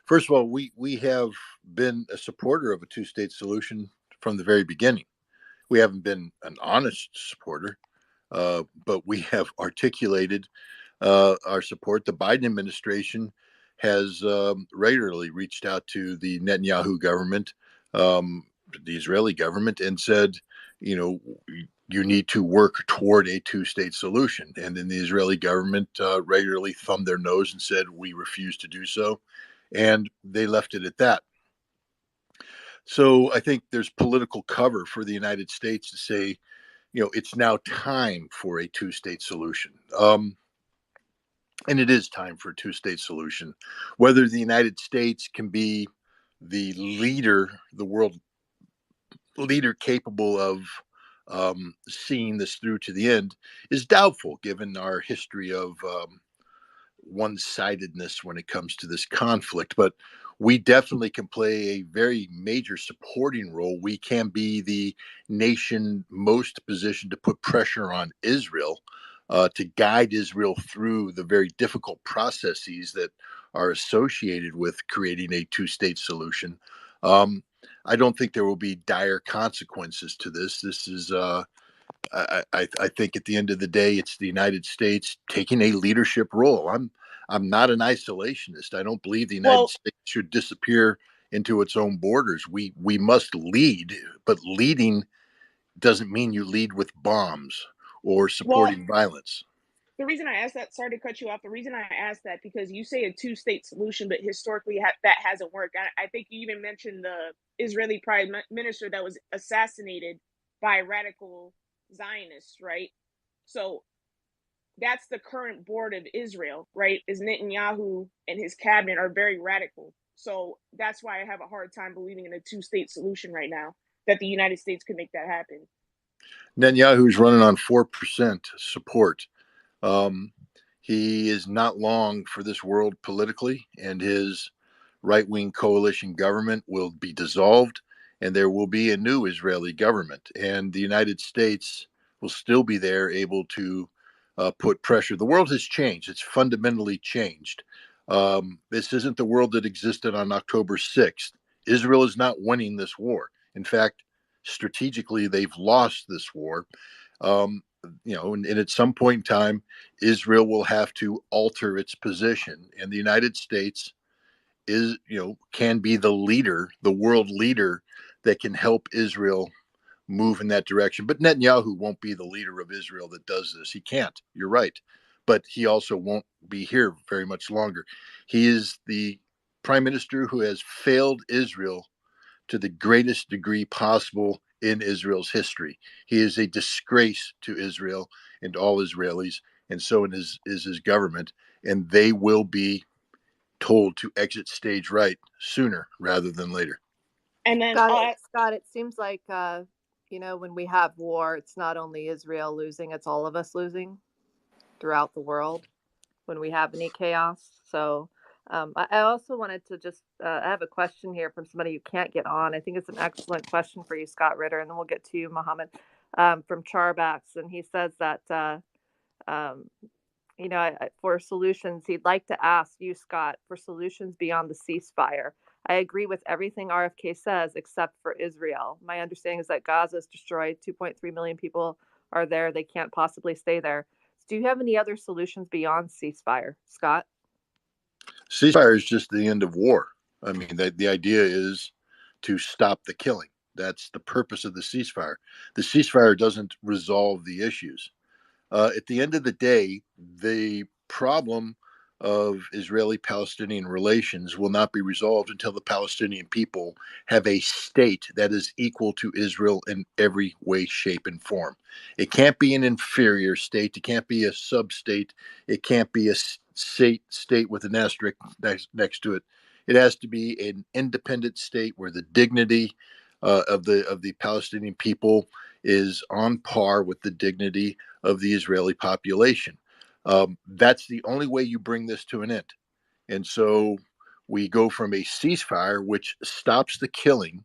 First of all, we have been a supporter of a two-state solution from the very beginning. We haven't been an honest supporter, but we have articulated our support. The Biden administration has regularly reached out to the Netanyahu government, the Israeli government, and said, you know, you need to work toward a two-state solution. And then the Israeli government regularly thumbed their nose and said, we refuse to do so. And they left it at that. So I think there's political cover for the United States to say, you know, it's now time for a two-state solution. And it is time for a two-state solution. Whether the United States can be the leader, the world leader capable of seeing this through to the end is doubtful, given our history of one-sidedness when it comes to this conflict. But we definitely can play a very major supporting role. We can be the nation most positioned to put pressure on Israel, to guide Israel through the very difficult processes that are associated with creating a two-state solution. I don't think there will be dire consequences to this. This is I think at the end of the day, it's the United States taking a leadership role. I'm not an isolationist. I don't believe the United States should disappear into its own borders. We must lead, but leading doesn't mean you lead with bombs or supporting violence. The reason I asked that, sorry to cut you off, the reason I asked that, because you say a two-state solution, but historically that hasn't worked. I think you even mentioned the Israeli prime minister that was assassinated by radical Zionists, right? So that's the current board of Israel, right? Is Netanyahu and his cabinet are very radical. So that's why I have a hard time believing in a two-state solution right now, that the United States could make that happen. Netanyahu's running on 4% support. He is not long for this world politically, and his right-wing coalition government will be dissolved, and there will be a new Israeli government, and the United States will still be there, able to put pressure. The world has changed. It's fundamentally changed. This isn't the world that existed on October 6th. Israel is not winning this war. In fact, strategically, they've lost this war. And at some point in time, Israel will have to alter its position, and the United States can be the leader, the world leader that can help Israel move in that direction. But Netanyahu won't be the leader of Israel that does this. He can't. You're right. But he also won't be here very much longer. He is the prime minister who has failed Israel to the greatest degree possible in Israel's history. He is a disgrace to Israel and all Israelis, and so is his government. And they will be told to exit stage right sooner rather than later. And then Scott, it seems like when we have war, it's not only Israel losing, it's all of us losing throughout the world when we have any chaos. So I also wanted to just, I have a question here from somebody who can't get on. I think it's an excellent question for you, Scott Ritter, and then we'll get to you, Mohammed, from Charbax. And he says that, um, for solutions, he'd like to ask you, Scott, for solutions beyond the ceasefire. I agree with everything RFK says, except for Israel. My understanding is that Gaza is destroyed. 2.3 million people are there. They can't possibly stay there. Do you have any other solutions beyond ceasefire, Scott? Ceasefire is just the end of war. I mean, the idea is to stop the killing. That's the purpose of the ceasefire. The ceasefire doesn't resolve the issues. At the end of the day, the problem of Israeli-Palestinian relations will not be resolved until the Palestinian people have a state that is equal to Israel in every way, shape, and form. It can't be an inferior state. It can't be a sub-state. It can't be a state with an asterisk next to it. It has to be an independent state where the dignity of the Palestinian people is on par with the dignity of the Israeli population. That's the only way you bring this to an end. And so we go from a ceasefire, which stops the killing,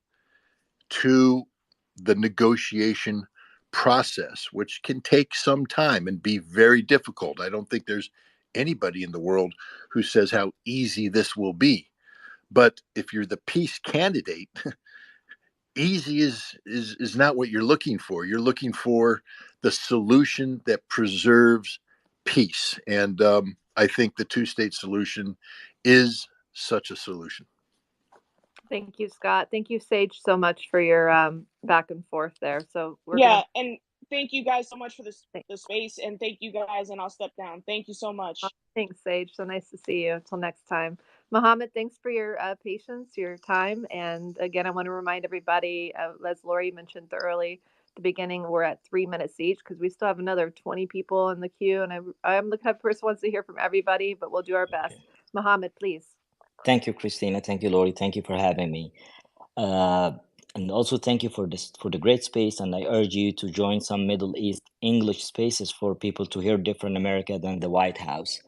to the negotiation process, which can take some time and be very difficult. I don't think there's anybody in the world who says how easy this will be. But if you're the peace candidate, easy is not what you're looking for. You're looking for the solution that preserves peace, and I think the two-state solution is such a solution. Thank you, Scott. Thank you, Sage, so much for your back and forth there. So and thank you guys so much for the space, and thank you guys, and I'll step down. Thank you so much. Thanks, Sage. So nice to see you. Until next time. Mohammed, thanks for your patience, your time. And again, I want to remind everybody, as Lori mentioned the beginning, we're at 3 minutes each because we still have another 20 people in the queue. And I'm the kind of person who wants to hear from everybody, but we'll do our best. Okay. Mohammed, please. Thank you, Christina. Thank you, Lori. Thank you for having me. And also thank you for the great space. And I urge you to join some Middle East English spaces for people to hear different America than the White House.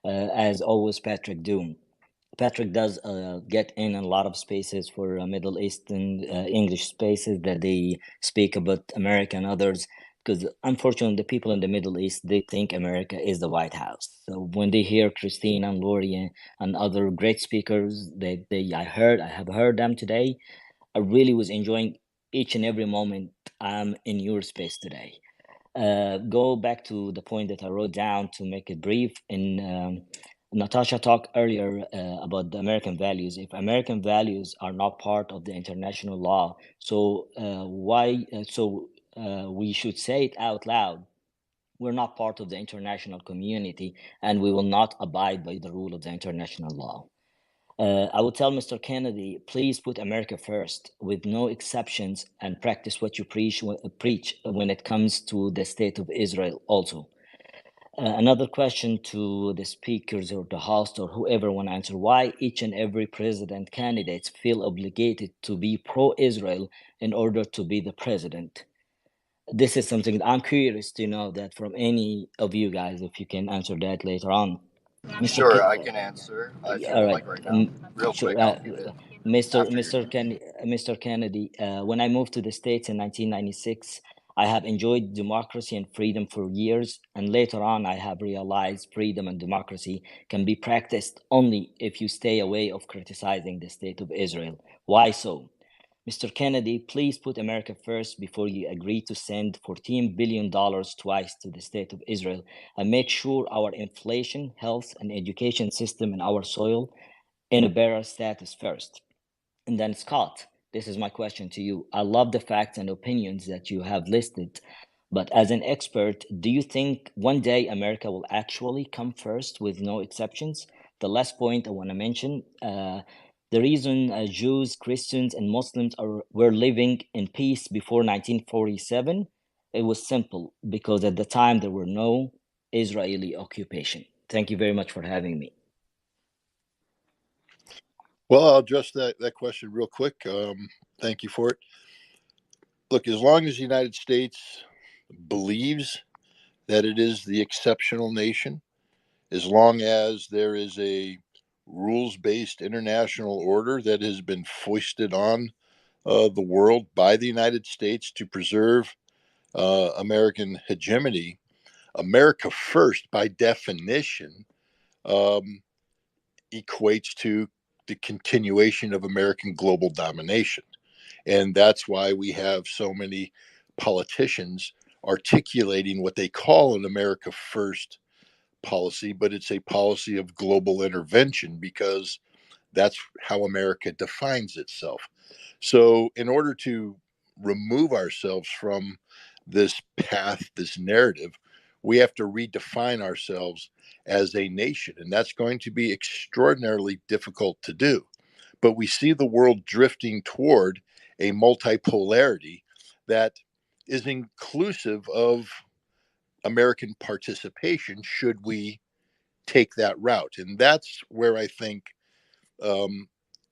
As always, Patrick does get in a lot of spaces for Middle Eastern English spaces that they speak about America and others, because unfortunately the people in the Middle East, they think America is the White House. So when they hear Christina and Lori and other great speakers, I have heard them today. I really was enjoying each and every moment I'm in your space today. Go back to the point that I wrote down to make it brief. Natasha talked earlier about the American values. If American values are not part of the international law, so we should say it out loud. We're not part of the international community, and we will not abide by the rule of the international law. I will tell Mr. Kennedy, please put America first with no exceptions and practice what you preach when it comes to the state of Israel also. Another question to the speakers or the host or whoever want to answer, why each and every president candidates feel obligated to be pro-Israel in order to be the president? This is something that I'm curious to know that from any of you guys, if you can answer that later on. Sure, I can answer. All right. Like right now. Real quick, I'll keep it Mr. Kennedy, when I moved to the States in 1996, I have enjoyed democracy and freedom for years, and later on I have realized freedom and democracy can be practiced only if you stay away of criticizing the state of Israel. Why so? Mr. Kennedy, please put America first before you agree to send $14 billion twice to the state of Israel, and make sure our inflation, health, and education system in our soil in a better status first. And then Scott, this is my question to you. I love the facts and opinions that you have listed, but as an expert, do you think one day America will actually come first with no exceptions? The last point I want to mention, the reason Jews, Christians, and Muslims were living in peace before 1947, it was simple, because at the time there were no Israeli occupation. Thank you very much for having me. Well, I'll address that question real quick. Thank you for it. look, as long as the United States believes that it is the exceptional nation, as long as there is a rules-based international order that has been foisted on the world by the United States to preserve American hegemony, America first, by definition, um, equates to the continuation of American global domination. And that's why we have so many politicians articulating what they call an America first policy, but it's a policy of global intervention because that's how America defines itself. So, in order to remove ourselves from this path, this narrative, we have to redefine ourselves as a nation. And that's going to be extraordinarily difficult to do. But we see the world drifting toward a multipolarity that is inclusive of American participation should we take that route. And that's where I think um,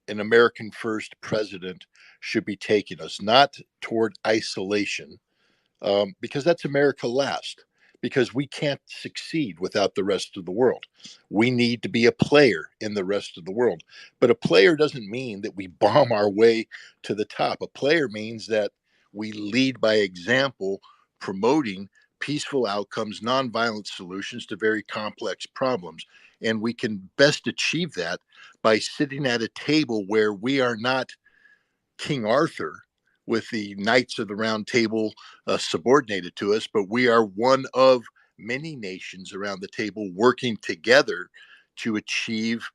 an American first president should be taking us, not toward isolation, because that's America last. Because we can't succeed without the rest of the world. We need to be a player in the rest of the world. But a player doesn't mean that we bomb our way to the top. A player means that we lead by example, promoting peaceful outcomes, nonviolent solutions to very complex problems. And we can best achieve that by sitting at a table where we are not King Arthur with the Knights of the Round Table subordinated to us, but we are one of many nations around the table working together to achieve,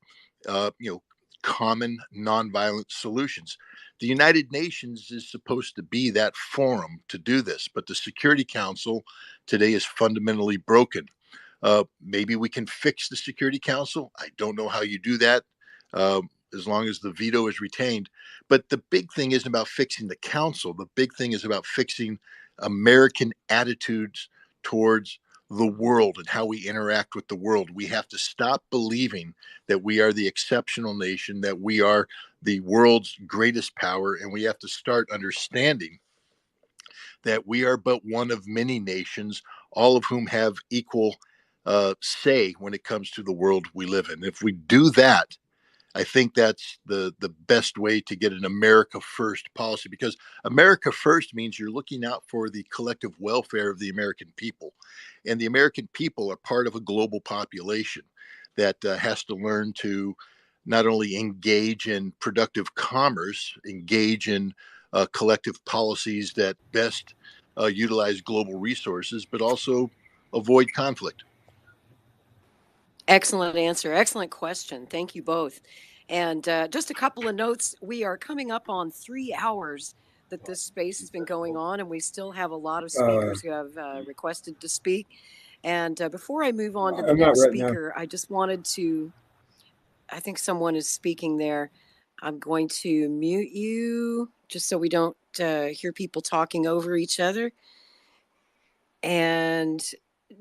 common nonviolent solutions. The United Nations is supposed to be that forum to do this, but the Security Council today is fundamentally broken. Maybe we can fix the Security Council. I don't know how you do that. As long as the veto is retained. But the big thing isn't about fixing the council. The big thing is about fixing American attitudes towards the world and how we interact with the world. We have to stop believing that we are the exceptional nation, that we are the world's greatest power, and we have to start understanding that we are but one of many nations, all of whom have equal say when it comes to the world we live in. If we do that, I think that's the best way to get an America first policy, because America first means you're looking out for the collective welfare of the American people. And the American people are part of a global population that has to learn to not only engage in productive commerce, engage in collective policies that best utilize global resources, but also avoid conflict. Excellent answer. Excellent question. Thank you both. And just a couple of notes. We are coming up on 3 hours that this space has been going on, and we still have a lot of speakers who have requested to speak. And before I move on to the next speaker, I just wanted to, I think someone is speaking there. I'm going to mute you just so we don't hear people talking over each other. And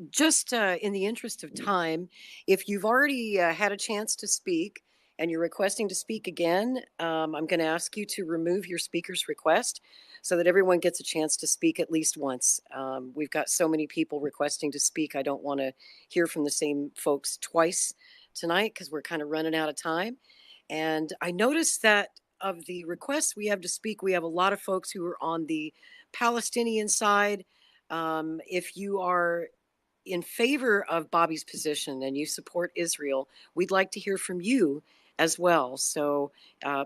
just in the interest of time, if you've already had a chance to speak and you're requesting to speak again, I'm going to ask you to remove your speaker's request so that everyone gets a chance to speak at least once. We've got so many people requesting to speak. I don't want to hear from the same folks twice tonight because we're kind of running out of time. And I noticed that of the requests we have to speak, we have a lot of folks who are on the Palestinian side. If you are in favor of Bobby's position and you support Israel, we'd like to hear from you as well. So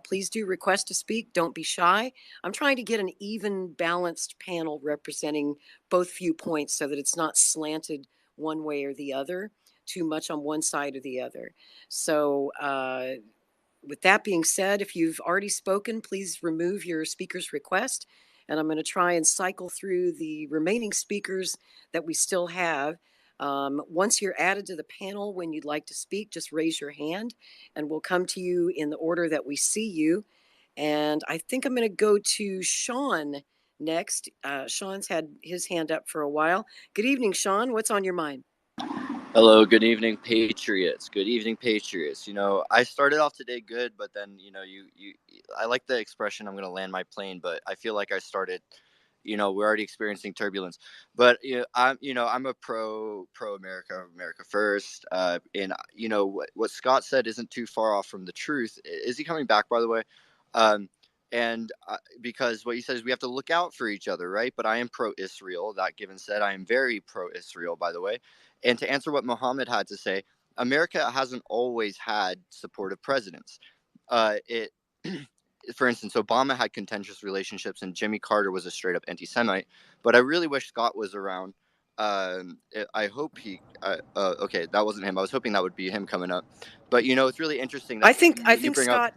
please do request to speak. Don't be shy. I'm trying to get an even balanced panel representing both viewpoints so that it's not slanted one way or the other, too much on one side or the other. So with that being said, if you've already spoken, please remove your speaker's request. And I'm going to try and cycle through the remaining speakers that we still have. Once you're added to the panel, when you'd like to speak, just raise your hand and we'll come to you in the order that we see you. And I think I'm going to go to Sean next. Sean's had his hand up for a while. Good evening, Sean. What's on your mind? Hello, good evening, Patriots. Good evening, Patriots. You know, I started off today good, but then, you know, I like the expression, I'm going to land my plane, but I feel like I started We're already experiencing turbulence. But I'm a pro America, America first. And what Scott said isn't too far off from the truth. Is he coming back, by the way? And because what he says, we have to look out for each other, right? But I am pro-Israel. That given said, I am very pro-Israel, by the way. And to answer what Mohammed had to say, America hasn't always had supportive presidents. It, for instance, Obama had contentious relationships, and Jimmy Carter was a straight-up anti-Semite. But I really wish Scott was around. I hope he. Okay, that wasn't him. I was hoping that would be him coming up. But it's really interesting that I think you bring up.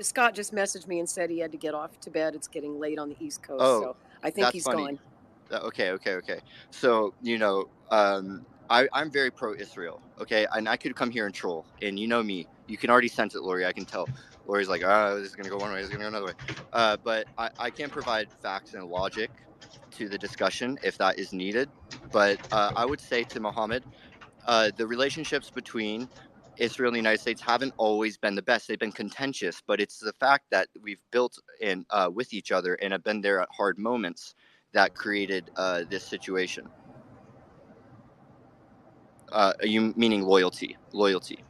Scott just messaged me and said he had to get off to bed. It's getting late on the East Coast, Oh, so I think that's he's funny. gone. Okay. So I'm very pro-Israel. Okay, and I could come here and troll, and you know me. You can already sense it, Lori. I can tell. Lori's like, this is gonna go one way, this is gonna go another way. But I can provide facts and logic to the discussion if that is needed. But I would say to Mohammed, the relationships between Israel and the United States haven't always been the best. They've been contentious, but it's the fact that we've built in with each other and have been there at hard moments that created this situation. You meaning loyalty? Loyalty.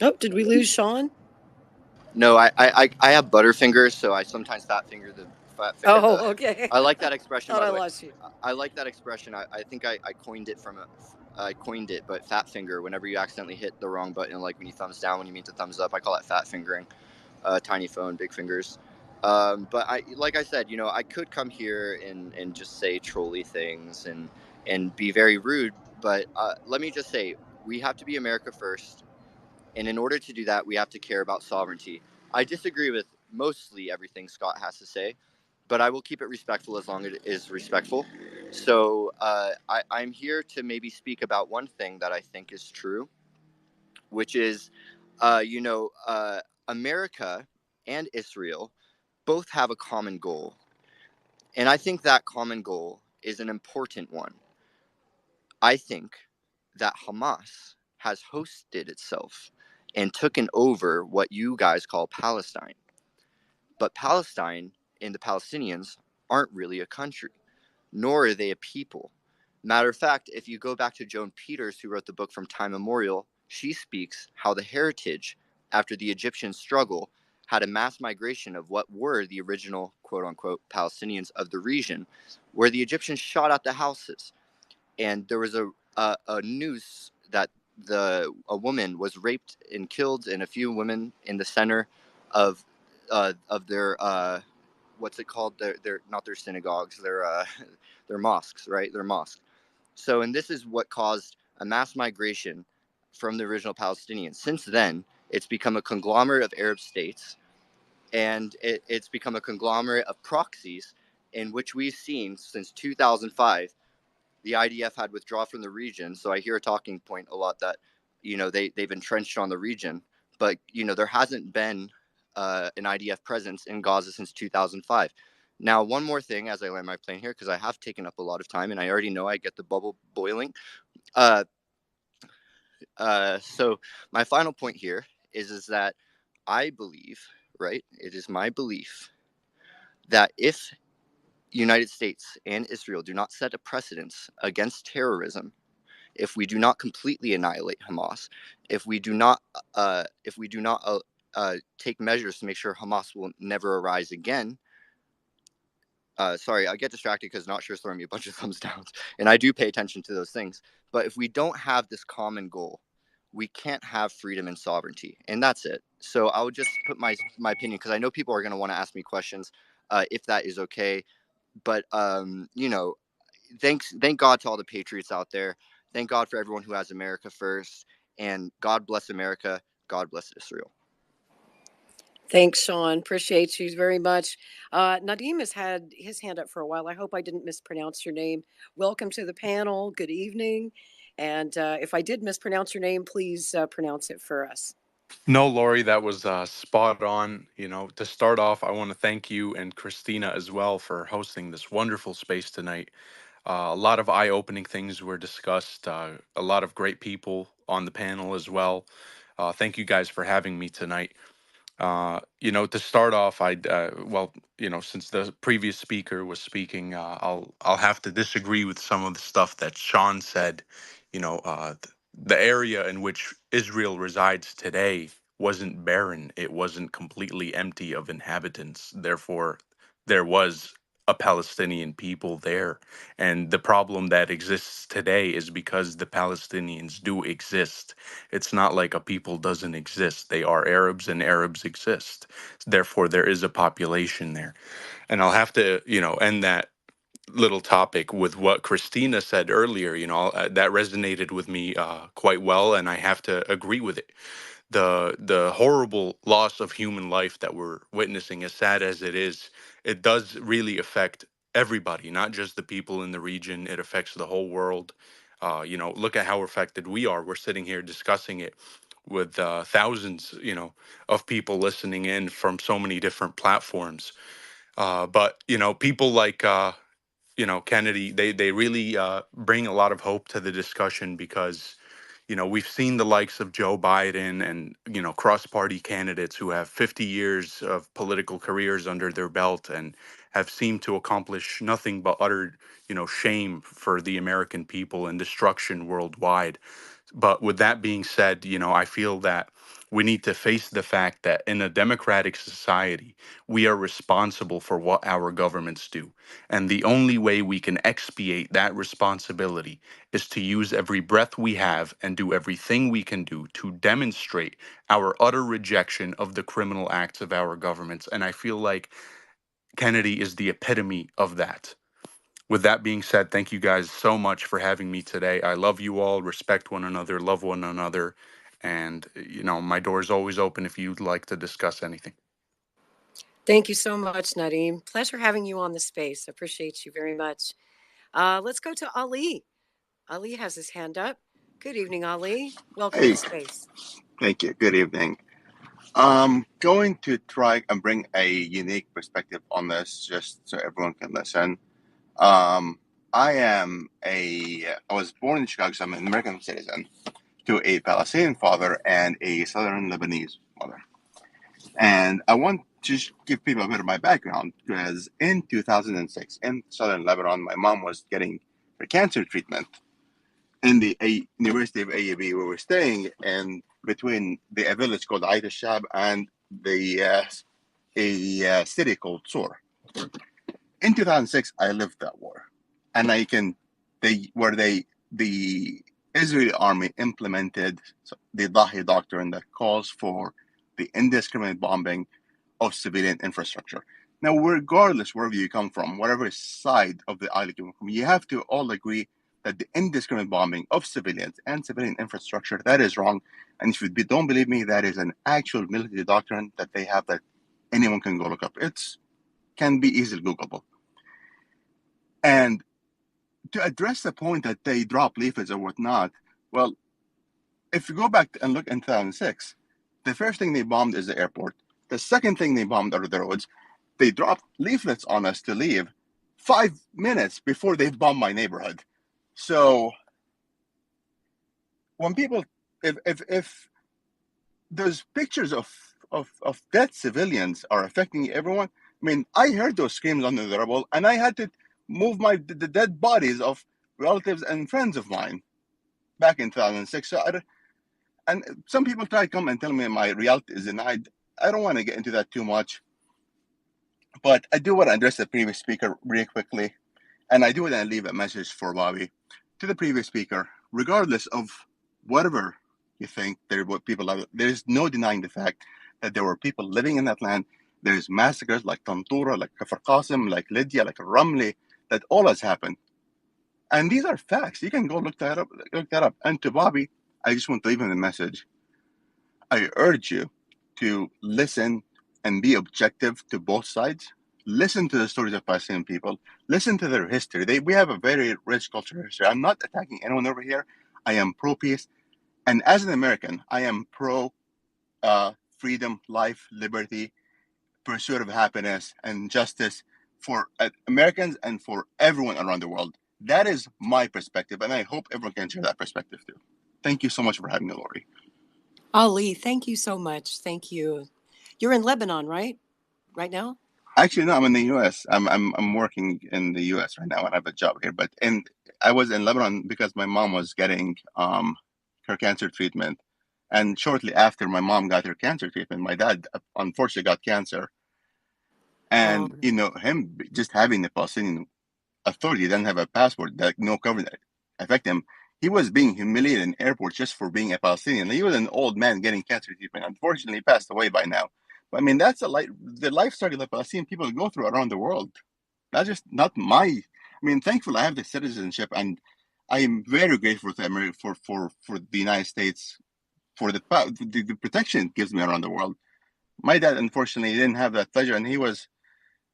Oh, did we lose Sean? No, I have butterfingers, so I sometimes fat finger the fat finger. Oh, okay. I like that expression. Thought By I the way, lost you. I like that expression. I think I coined it but fat finger. Whenever you accidentally hit the wrong button, like when you thumbs down when you mean to thumbs up, I call it fat fingering. Tiny phone, big fingers. But like I said, I could come here and just say trolly things and be very rude. But let me just say, we have to be America first. And in order to do that, we have to care about sovereignty. I disagree with mostly everything Scott has to say, but I will keep it respectful as long as it is respectful. So I'm here to maybe speak about one thing that I think is true, which is, America and Israel both have a common goal. And I think that common goal is an important one. I think that Hamas has hosted itself and taken over what you guys call Palestine. But Palestine and the Palestinians aren't really a country, nor are they a people. Matter of fact, if you go back to Joan Peters, who wrote the book From Time Immemorial, she speaks how the heritage after the Egyptian struggle had a mass migration of what were the original quote unquote Palestinians of the region, where the Egyptians shot out the houses. And there was a news that a woman was raped and killed, and a few women in the center of their what's it called? Their not their synagogues, their mosques, right? Their mosques. So, and this is what caused a mass migration from the original Palestinians. Since then, it's become a conglomerate of Arab states, and it's become a conglomerate of proxies in which we've seen since 2005 the IDF had withdrawn from the region. So I hear a talking point a lot that, they've entrenched on the region, but, there hasn't been an IDF presence in Gaza since 2005. Now, one more thing as I land my plane here, because I have taken up a lot of time and I already know I get the bubble boiling. So my final point here is that I believe, right, it is my belief that if United States and Israel do not set a precedence against terrorism, if we do not completely annihilate Hamas, if we do not take measures to make sure Hamas will never arise again. Sorry, I get distracted because Not Sure is throwing me a bunch of thumbs downs, and I do pay attention to those things. But if we don't have this common goal, we can't have freedom and sovereignty, and that's it. So I would just put my opinion, because I know people are going to want to ask me questions, if that is okay. But thank God to all the patriots out there. Thank God for everyone who has America first, and God bless America. God bless Israel. Thanks, Sean. Appreciate you very much. Nadim has had his hand up for a while. I hope I didn't mispronounce your name. Welcome to the panel. Good evening. And if I did mispronounce your name, please pronounce it for us. No, Lori, that was spot on. To start off, I want to thank you and Christina as well for hosting this wonderful space tonight. A lot of eye-opening things were discussed. A lot of great people on the panel as well. Thank you guys for having me tonight. To start off, since the previous speaker was speaking, I'll have to disagree with some of the stuff that Sean said. The area in which Israel resides today wasn't barren; it wasn't completely empty of inhabitants. Therefore, there was a Palestinian people there, and the problem that exists today is because the Palestinians do exist. It's not like a people doesn't exist. They are Arabs and Arabs exist. Therefore, there is a population there. And I'll have to, end that little topic with what Christina said earlier. That resonated with me quite well, and I have to agree with it. The horrible loss of human life that we're witnessing, as sad as it does really affect everybody, not just the people in the region. It affects the whole world. Look at how affected we are. We're sitting here discussing it with thousands, of people listening in from so many different platforms. But people like Kennedy, they really bring a lot of hope to the discussion because we've seen the likes of Joe Biden and cross-party candidates who have 50 years of political careers under their belt and have seemed to accomplish nothing but utter shame for the American people and destruction worldwide. But with that being said, I feel that we need to face the fact that in a democratic society, we are responsible for what our governments do. And the only way we can expiate that responsibility is to use every breath we have and do everything we can do to demonstrate our utter rejection of the criminal acts of our governments. And I feel like Kennedy is the epitome of that. With that being said, thank you guys so much for having me today. I love you all, respect one another, love one another. And, my door is always open if you'd like to discuss anything. Thank you so much, Nadeem. Pleasure having you on the space. Appreciate you very much. Let's go to Ali. Ali has his hand up. Good evening, Ali. Welcome to Hey, the space. thank you. Good evening. Going to try and bring a unique perspective on this just so everyone can listen. I was born in Chicago, so I'm an American citizen, to a Palestinian father and a Southern Lebanese mother. And I want to give people a bit of my background because in 2006 in Southern Lebanon, my mom was getting her cancer treatment in the University of AUB where we're staying, and between a village called Ait al-Shab and a city called Sur. In 2006, I lived that war, and the Israeli army implemented the Dahi doctrine that calls for the indiscriminate bombing of civilian infrastructure. Now, regardless wherever you come from, whatever side of the aisle you come from, you have to all agree that the indiscriminate bombing of civilians and civilian infrastructure, that is wrong. And if you don't believe me, that is an actual military doctrine that they have that anyone can go look up. It can be easily Googleable. And to address the point that they drop leaflets or whatnot, well, if you go back and look in 2006, the first thing they bombed is the airport. The second thing they bombed are the roads. They dropped leaflets on us to leave 5 minutes before they bombed my neighborhood. So when people, if those pictures of dead civilians are affecting everyone, I mean, I heard those screams under the rubble, and I had to move the dead bodies of relatives and friends of mine back in 2006. So and some people try to come and tell me my reality is denied. I don't want to get into that too much, but I do want to address the previous speaker really quickly, and I do want to leave a message for Bobby. To the previous speaker, regardless of whatever you think there were people out there is no denying the fact that there were people living in that land. There's massacres like Tantura, like Kafr Qasim, like Lydia, like Ramli, that all has happened. And these are facts. You can go look that up. And to Bobby, I just want to leave him a message. I urge you to listen and be objective to both sides. Listen to the stories of Palestinian people. Listen to their history. We have a very rich cultural history. I'm not attacking anyone over here. I am pro-peace. And as an American, I am pro-freedom, life, liberty, pursuit of happiness, and justice for Americans and for everyone around the world. That is my perspective, and I hope everyone can share that perspective too. Thank you so much for having me, Lori. Ali, thank you so much. Thank you. You're in Lebanon, right? Right now? Actually, no, I'm in the U.S. I'm working in the U.S. right now. I have a job here, but I was in Lebanon because my mom was getting her cancer treatment, and shortly after my mom got her cancer treatment, my dad unfortunately got cancer, and him just having the Palestinian Authority doesn't have a passport that no covenant affect him. He was being humiliated in airports just for being a Palestinian. He was an old man getting cancer treatment. Unfortunately, he passed away by now. But I mean, that's the life struggle that Palestinian people go through around the world. That's just not my. I mean, thankfully, I have the citizenship, and I am very grateful to America for the United States for the protection it gives me around the world. My dad, unfortunately, didn't have that pleasure, and he was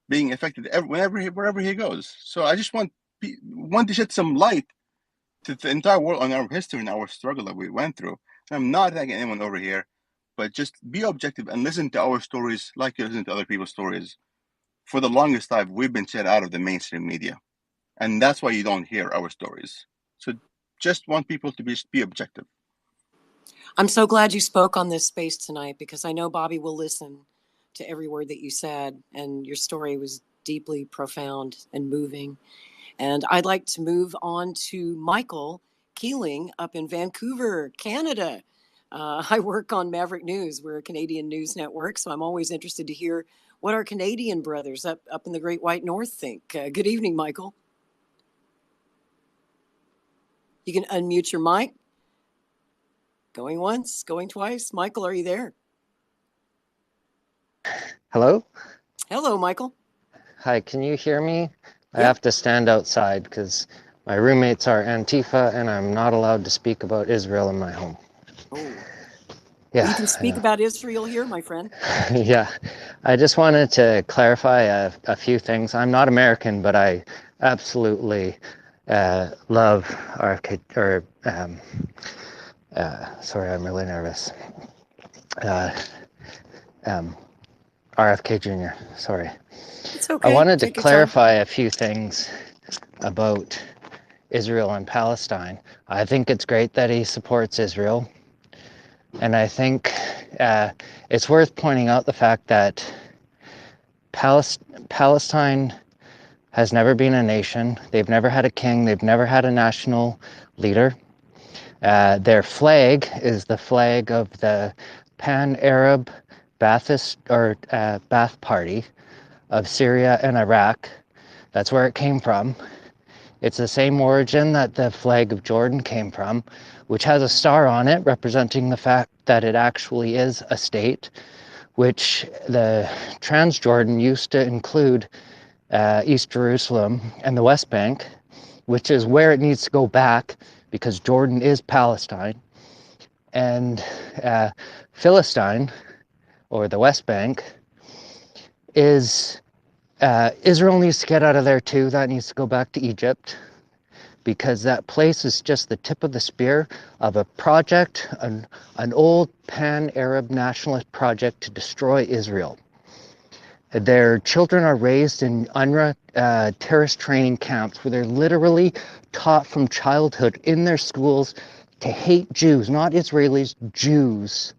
being affected wherever he goes. So I just want to shed some light to the entire world on our history and our struggle that we went through. I'm not attacking anyone over here, but just be objective and listen to our stories like you listen to other people's stories. For the longest time, we've been shut out of the mainstream media, and that's why you don't hear our stories. So just want people to be objective. I'm so glad you spoke on this space tonight, because I know Bobby will listen to every word that you said, and your story was deeply profound and moving. And I'd like to move on to Michael Keeling up in Vancouver, Canada. I work on Maverick News. We're a Canadian news network, so I'm always interested to hear what our Canadian brothers up in the Great White North think. Good evening, Michael. You can unmute your mic. Going once, going twice. Michael, are you there? Hello? Hello, Michael. Hi, can you hear me? I Yeah. have to stand outside because my roommates are Antifa and I'm not allowed to speak about Israel in my home. Oh. Yeah. Well, you can speak about Israel here, my friend. Yeah. I just wanted to clarify a few things. I'm not American, but I absolutely love RFK, sorry, I'm really nervous. RFK Jr., sorry. It's okay. I wanted to Take your clarify a few things about Israel and Palestine. I think it's great that he supports Israel. And I think it's worth pointing out the fact that Palestine has never been a nation. They've never had a king. They've never had a national leader. Their flag is the flag of the Pan-Arab Ba'athist or Ba'ath Party of Syria and Iraq. That's where it came from. It's the same origin that the flag of Jordan came from, which has a star on it representing the fact that it actually is a state, which the Transjordan used to include East Jerusalem and the West Bank, which is where it needs to go back because Jordan is Palestine. And Philistine, or the West Bank, is Israel needs to get out of there too. That needs to go back to Egypt, because that place is just the tip of the spear of a project, an old pan-Arab nationalist project to destroy Israel. Their children are raised in UNRWA terrorist training camps where they're literally taught from childhood in their schools to hate Jews, not Israelis, Jews,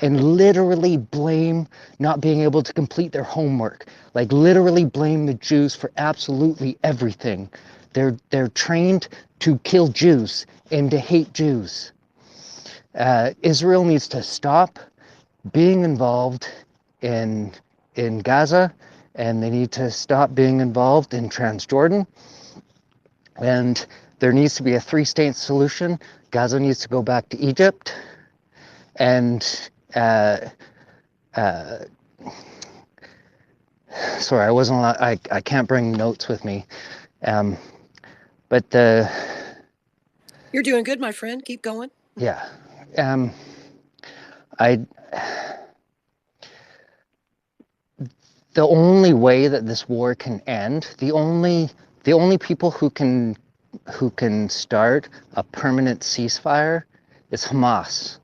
and literally blame not being able to complete their homework. Like literally blame the Jews for absolutely everything. They're trained to kill Jews and to hate Jews. Israel needs to stop being involved in Gaza, and they need to stop being involved in Transjordan. And there needs to be a three-state solution. Gaza needs to go back to Egypt, and sorry, I wasn't allowed, I can't bring notes with me. But you're doing good, my friend. Keep going. Yeah. The only way that this war can end, the only people who can start a permanent ceasefire is Hamas.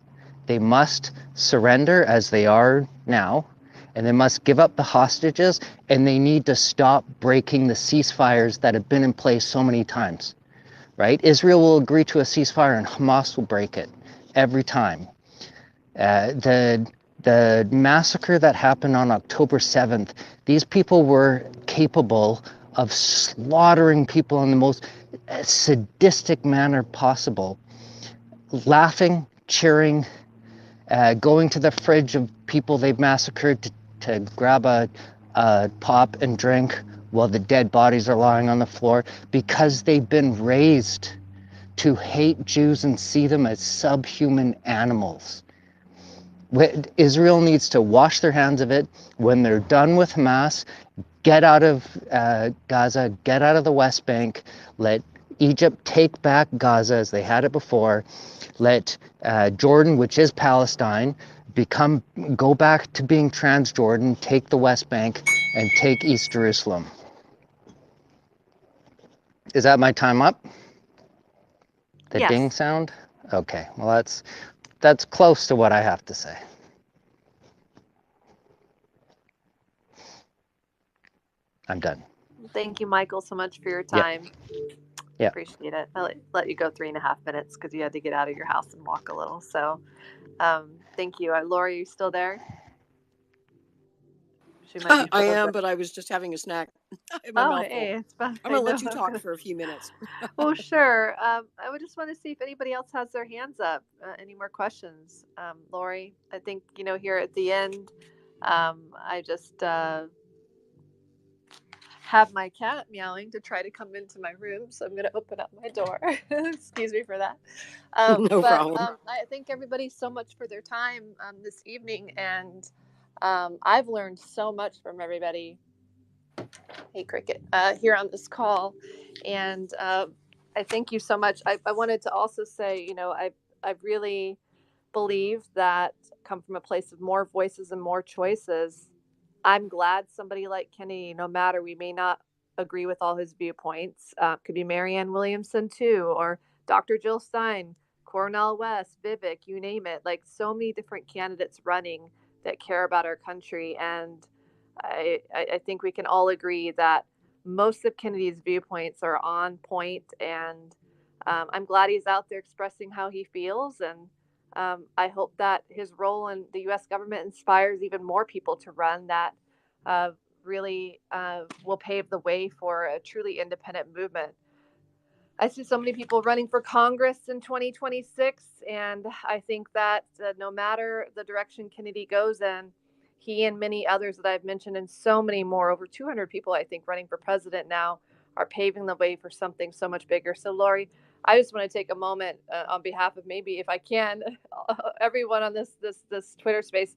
They must surrender as they are now, and they must give up the hostages, and they need to stop breaking the ceasefires that have been in place so many times. Right? Israel will agree to a ceasefire and Hamas will break it every time. The massacre that happened on October 7th, these people were capable of slaughtering people in the most sadistic manner possible, laughing, cheering, going to the fridge of people they've massacred to grab a pop and drink while the dead bodies are lying on the floor, because they've been raised to hate Jews and see them as subhuman animals. Israel needs to wash their hands of it. When they're done with Hamas, get out of Gaza, get out of the West Bank, let Egypt take back Gaza as they had it before, let Jordan, which is Palestine, go back to being Transjordan, take the West Bank, and take East Jerusalem. Is that my time up? The Yes. ding sound? Okay, well that's close to what I have to say. I'm done. Thank you, Michael, so much for your Yeah. time. Yeah. Appreciate it. I let you go 3.5 minutes because you had to get out of your house and walk a little. So thank you. Lori, are you still there? She might be I am, frozen. but I was just having a snack in my mouth. Hey, it's fine. I'm going to let you talk for a few minutes. Well, sure. I would just want to see if anybody else has their hands up. Any more questions? Lori, I think, here at the end, I just have my cat meowing to try to come into my room. So I'm going to open up my door. Excuse me for that. No problem. I thank everybody so much for their time this evening. And I've learned so much from everybody. Hey, Cricket, here on this call. And I thank you so much. I wanted to also say, I really believe that come from a place of more voices and more choices. I'm glad somebody like Kenny, no matter, we may not agree with all his viewpoints, could be Marianne Williamson too, or Dr. Jill Stein, Cornel West, Vivek, you name it, like so many different candidates running that care about our country. And I think we can all agree that most of Kennedy's viewpoints are on point, and I'm glad he's out there expressing how he feels. And I hope that his role in the U.S. government inspires even more people to run that really will pave the way for a truly independent movement. I see so many people running for Congress in 2026, and I think that no matter the direction Kennedy goes in, he and many others that I've mentioned, and so many more, over 200 people, I think, running for president now, are paving the way for something so much bigger. So, Lori, I just want to take a moment on behalf of, maybe, if I can, everyone on this Twitter space.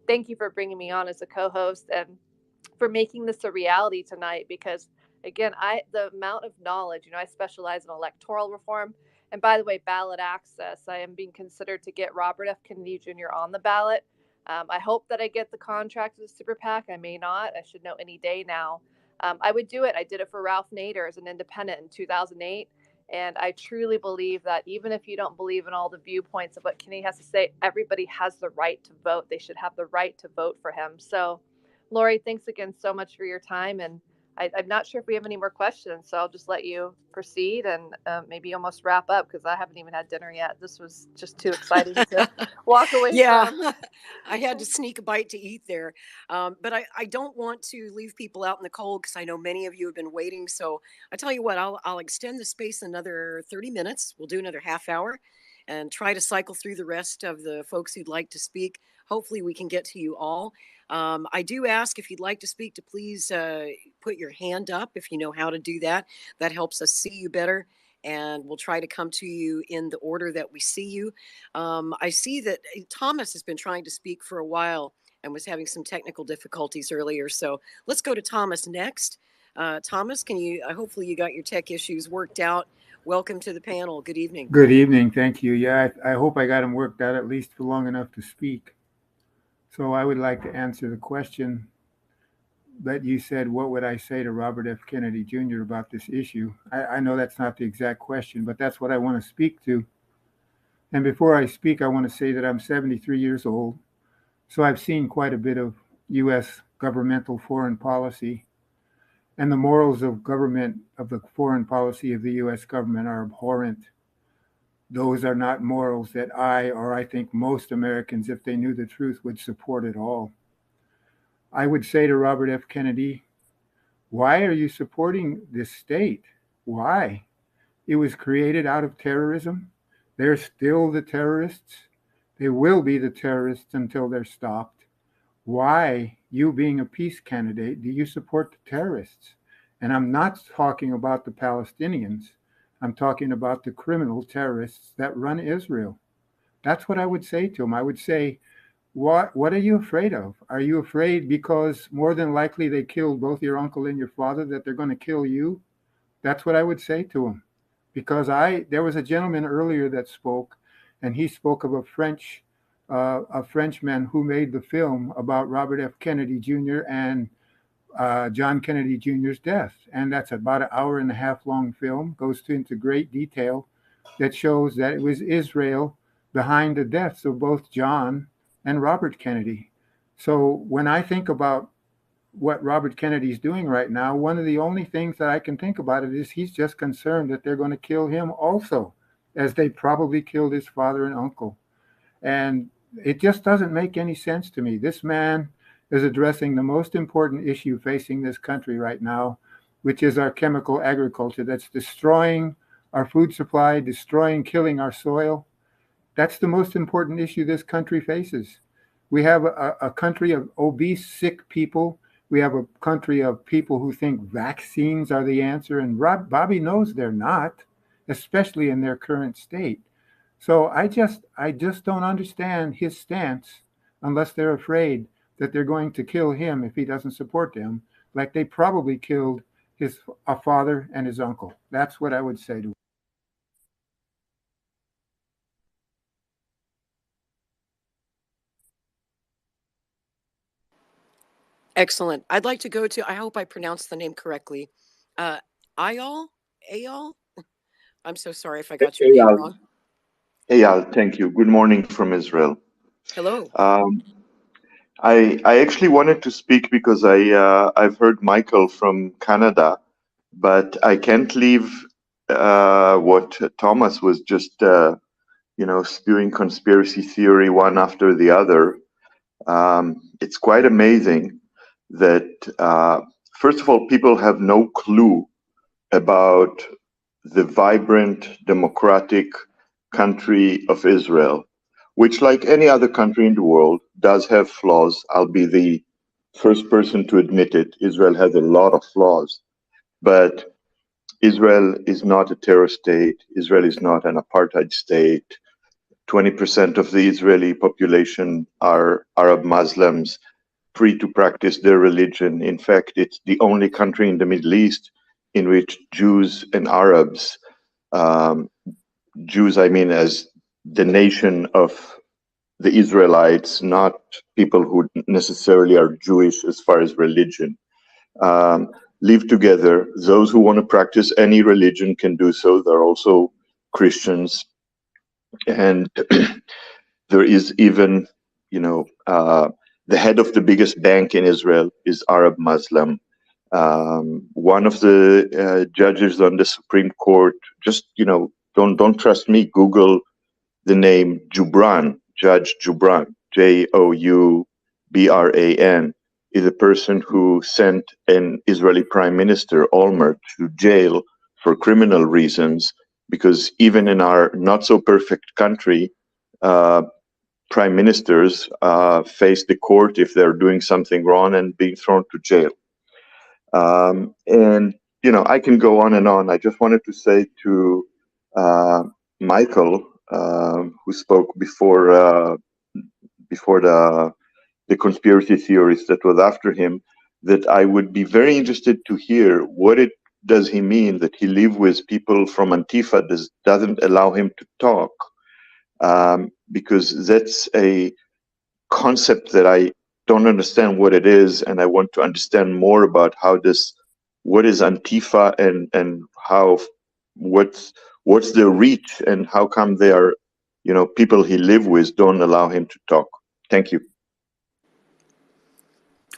Thank you for bringing me on as a co-host and for making this a reality tonight, because again, the amount of knowledge, I specialize in electoral reform, and by the way, ballot access. I am being considered to get Robert F. Kennedy Jr. on the ballot. I hope that I get the contract with the super PAC. I may not. I should know any day now. I would do it. I did it for Ralph Nader as an independent in 2008. And I truly believe that even if you don't believe in all the viewpoints of what Kennedy has to say, everybody has the right to vote. They should have the right to vote for him. So, Lori, thanks again so much for your time. And I'm not sure if we have any more questions, so I'll just let you proceed and maybe almost wrap up, because I haven't even had dinner yet. This was just too exciting to walk away from. I had to sneak a bite to eat there. But I don't want to leave people out in the cold, because I know many of you have been waiting. So I tell you what, I'll extend the space another 30 minutes. We'll do another half hour and try to cycle through the rest of the folks who'd like to speak. Hopefully we can get to you all. I do ask, if you'd like to speak, to please put your hand up if you know how to do that. That helps us see you better, and we'll try to come to you in the order that we see you. I see that Thomas has been trying to speak for a while and was having some technical difficulties earlier. So let's go to Thomas next. Thomas, hopefully you got your tech issues worked out. Welcome to the panel. Good evening. Good evening. Thank you. Yeah, I hope I got them worked out at least for long enough to speak. So I would like to answer the question that you said, what would I say to Robert F. Kennedy Jr. about this issue? I know that's not the exact question, but that's what I want to speak to. And before I speak, I want to say that I'm 73 years old. So I've seen quite a bit of U.S. governmental foreign policy. And the morals of the foreign policy of the U.S. government are abhorrent. those are not morals that I think most Americans, if they knew the truth, would support at all. I would say to Robert F. Kennedy, why are you supporting this state? Why? It was created out of terrorism. They're still the terrorists. They will be the terrorists until they're stopped. Why, you being a peace candidate, do you support the terrorists? And I'm not talking about the Palestinians. I'm talking about the criminal terrorists that run Israel. That's what I would say to him. I would say, what are you afraid of? Are you afraid because more than likely they killed both your uncle and your father that they're going to kill you? That's what I would say to him. Because there was a gentleman earlier that spoke, and he spoke of a Frenchman who made the film about Robert F. Kennedy Jr. and John Kennedy Jr.'s death. And that's about an hour and a half long film, goes into great detail that shows that it was Israel behind the deaths of both John and Robert Kennedy. So when I think about what Robert Kennedy's doing right now, one of the only things that I can think about it is he's just concerned that they're going to kill him also, as they probably killed his father and uncle. And it just doesn't make any sense to me. This man is addressing the most important issue facing this country right now, which is our chemical agriculture that's destroying our food supply, killing our soil. That's the most important issue this country faces. We have a country of obese, sick people. We have a country of people who think vaccines are the answer, and Bobby knows they're not, especially in their current state. So I just don't understand his stance unless they're afraid that they're going to kill him if he doesn't support them, like they probably killed his father and his uncle. That's what I would say to him. Excellent. I'd like to go to, I hope I pronounced the name correctly. Ayal? I'm so sorry if I got your name wrong. Eyal, thank you. Good morning from Israel. Hello. I actually wanted to speak because I've heard Michael from Canada, but I can't leave what Thomas was just spewing conspiracy theory one after the other. It's quite amazing that first of all, people have no clue about the vibrant democratic country of Israel, which, like any other country in the world, does have flaws. I'll be the first person to admit it. Israel has a lot of flaws, but Israel is not a terror state. Israel is not an apartheid state. 20% of the Israeli population are Arab Muslims, free to practice their religion. In fact, it's the only country in the Middle East in which Jews and Arabs, Jews, I mean, as the nation of the Israelites, not people who necessarily are Jewish as far as religion, live together. Those who want to practice any religion can do so. There are also Christians. And there is even, the head of the biggest bank in Israel is Arab Muslim. One of the judges on the Supreme Court, just, don't trust me, Google the name Joubran, Judge Joubran, Joubran, is a person who sent an Israeli Prime Minister, Olmert, to jail for criminal reasons, because even in our not so perfect country, prime ministers face the court if they're doing something wrong and being thrown to jail. And I can go on and on. I just wanted to say to Michael, who spoke before the conspiracy theorist that was after him, that I would be very interested to hear what does he mean that he live with people from Antifa doesn't allow him to talk, because that's a concept that I don't understand what it is, and I want to understand more about what is Antifa and what's their reach, and how come they are, people he live with don't allow him to talk. Thank you.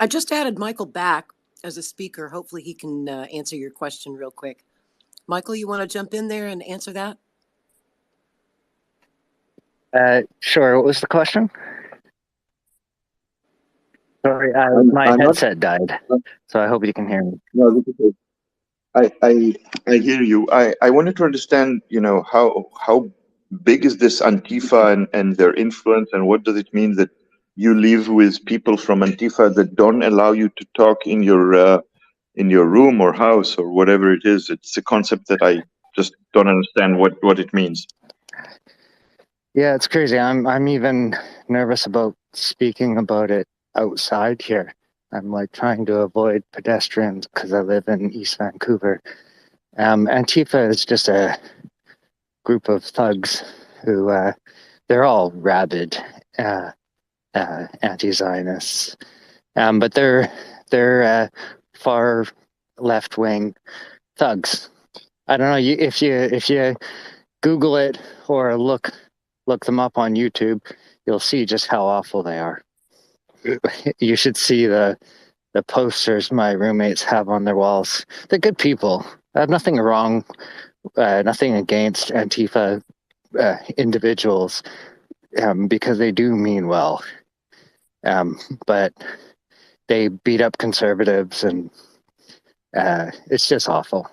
I just added Michael back as a speaker. Hopefully he can answer your question real quick. Michael, you want to jump in there and answer that? Sure. What was the question? Sorry, my I'm not. headset died, so I hope you can hear me. No, this is okay. I hear you. I wanted to understand, how big is this Antifa and their influence, and what does it mean that you live with people from Antifa that don't allow you to talk in your room or house or whatever it is? It's a concept that I just don't understand what it means. Yeah, it's crazy. I'm even nervous about speaking about it outside here. I'm like trying to avoid pedestrians because I live in East Vancouver. Antifa is just a group of thugs who they're all rabid anti-Zionists, but they're far left-wing thugs. I don't know if you Google it or look them up on YouTube, you'll see just how awful they are. You should see the posters my roommates have on their walls. They're good people. I have nothing wrong, nothing against Antifa individuals, because they do mean well. But they beat up conservatives, and it's just awful.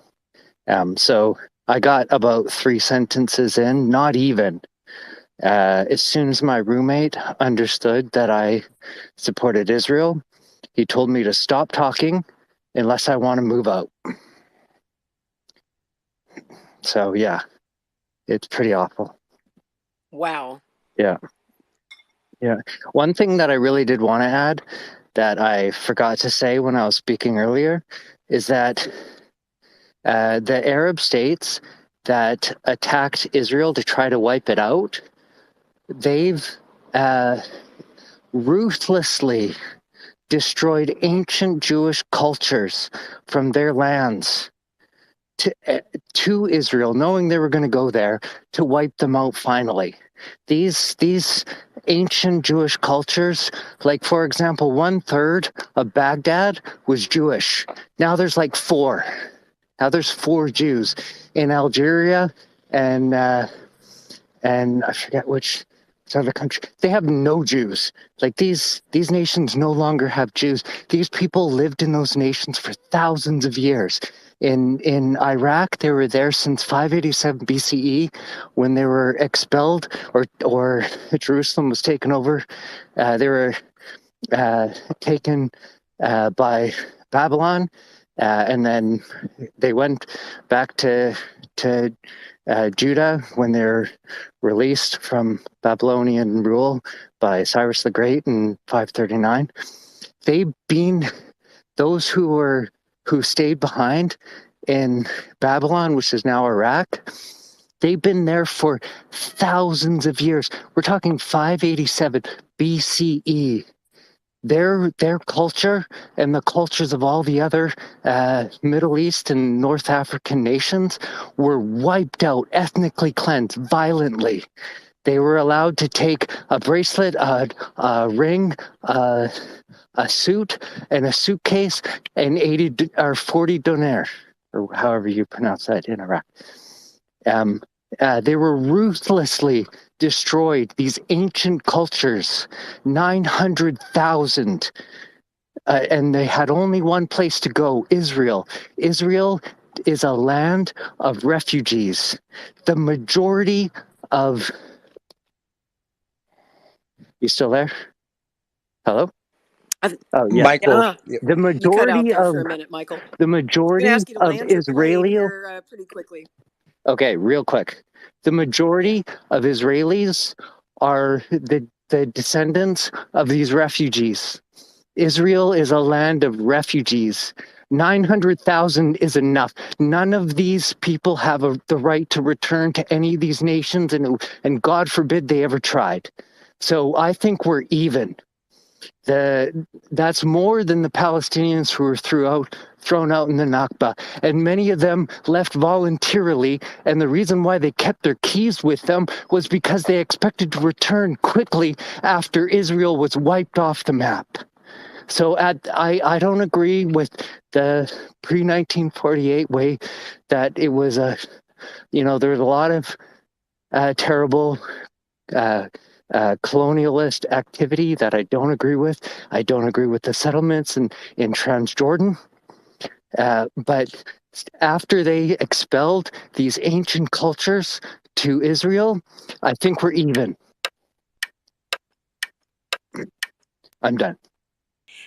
So I got about 3 sentences in, not even. As soon as my roommate understood that I supported Israel, he told me to stop talking unless I want to move out. So yeah, it's pretty awful. Wow. Yeah. One thing that I really did want to add that I forgot to say when I was speaking earlier is that the Arab states that attacked Israel to try to wipe it out, they've ruthlessly destroyed ancient Jewish cultures from their lands to Israel, knowing they were going to go there to wipe them out finally. These ancient Jewish cultures, like for example, 1/3 of Baghdad was Jewish. Now there's like 4. Now there's 4 Jews in Algeria and I forget which other country. They have no Jews. Like these nations no longer have Jews. These people lived in those nations for thousands of years. In Iraq, they were there since 587 BCE when they were expelled or Jerusalem was taken over. They were taken by Babylon, and then they went back to Judah when they're released from Babylonian rule by Cyrus the Great in 539. They've been those who stayed behind in Babylon, which is now Iraq. They've been there for thousands of years. We're talking 587 BCE. Their culture and the cultures of all the other Middle East and North African nations were wiped out, ethnically cleansed violently. They were allowed to take a bracelet, a ring, a suit, and a suitcase, and 80 or 40 donaire, or however you pronounce that in Iraq. They were ruthlessly destroyed, these ancient cultures, 900,000. And they had only one place to go, Israel. Israel is a land of refugees. The majority of... You still there? Hello? Oh, yeah. Michael, The You cut out majority there of... for a minute, Michael. The I'm going to majority ask you to of land your plane Israeli... here pretty quickly. Okay, real quick. The majority of Israelis are the descendants of these refugees. Israel is a land of refugees. 900,000 is enough. None of these people have the right to return to any of these nations, and God forbid they ever tried. So I think we're even. That's more than the Palestinians who were thrown out in the Nakba. And many of them left voluntarily. And the reason why they kept their keys with them was because they expected to return quickly after Israel was wiped off the map. So I don't agree with the pre-1948 way that it was there was a lot of terrible colonialist activity that I don't agree with. I don't agree with the settlements in Transjordan. But after they expelled these ancient cultures to Israel, I think we're even. I'm done.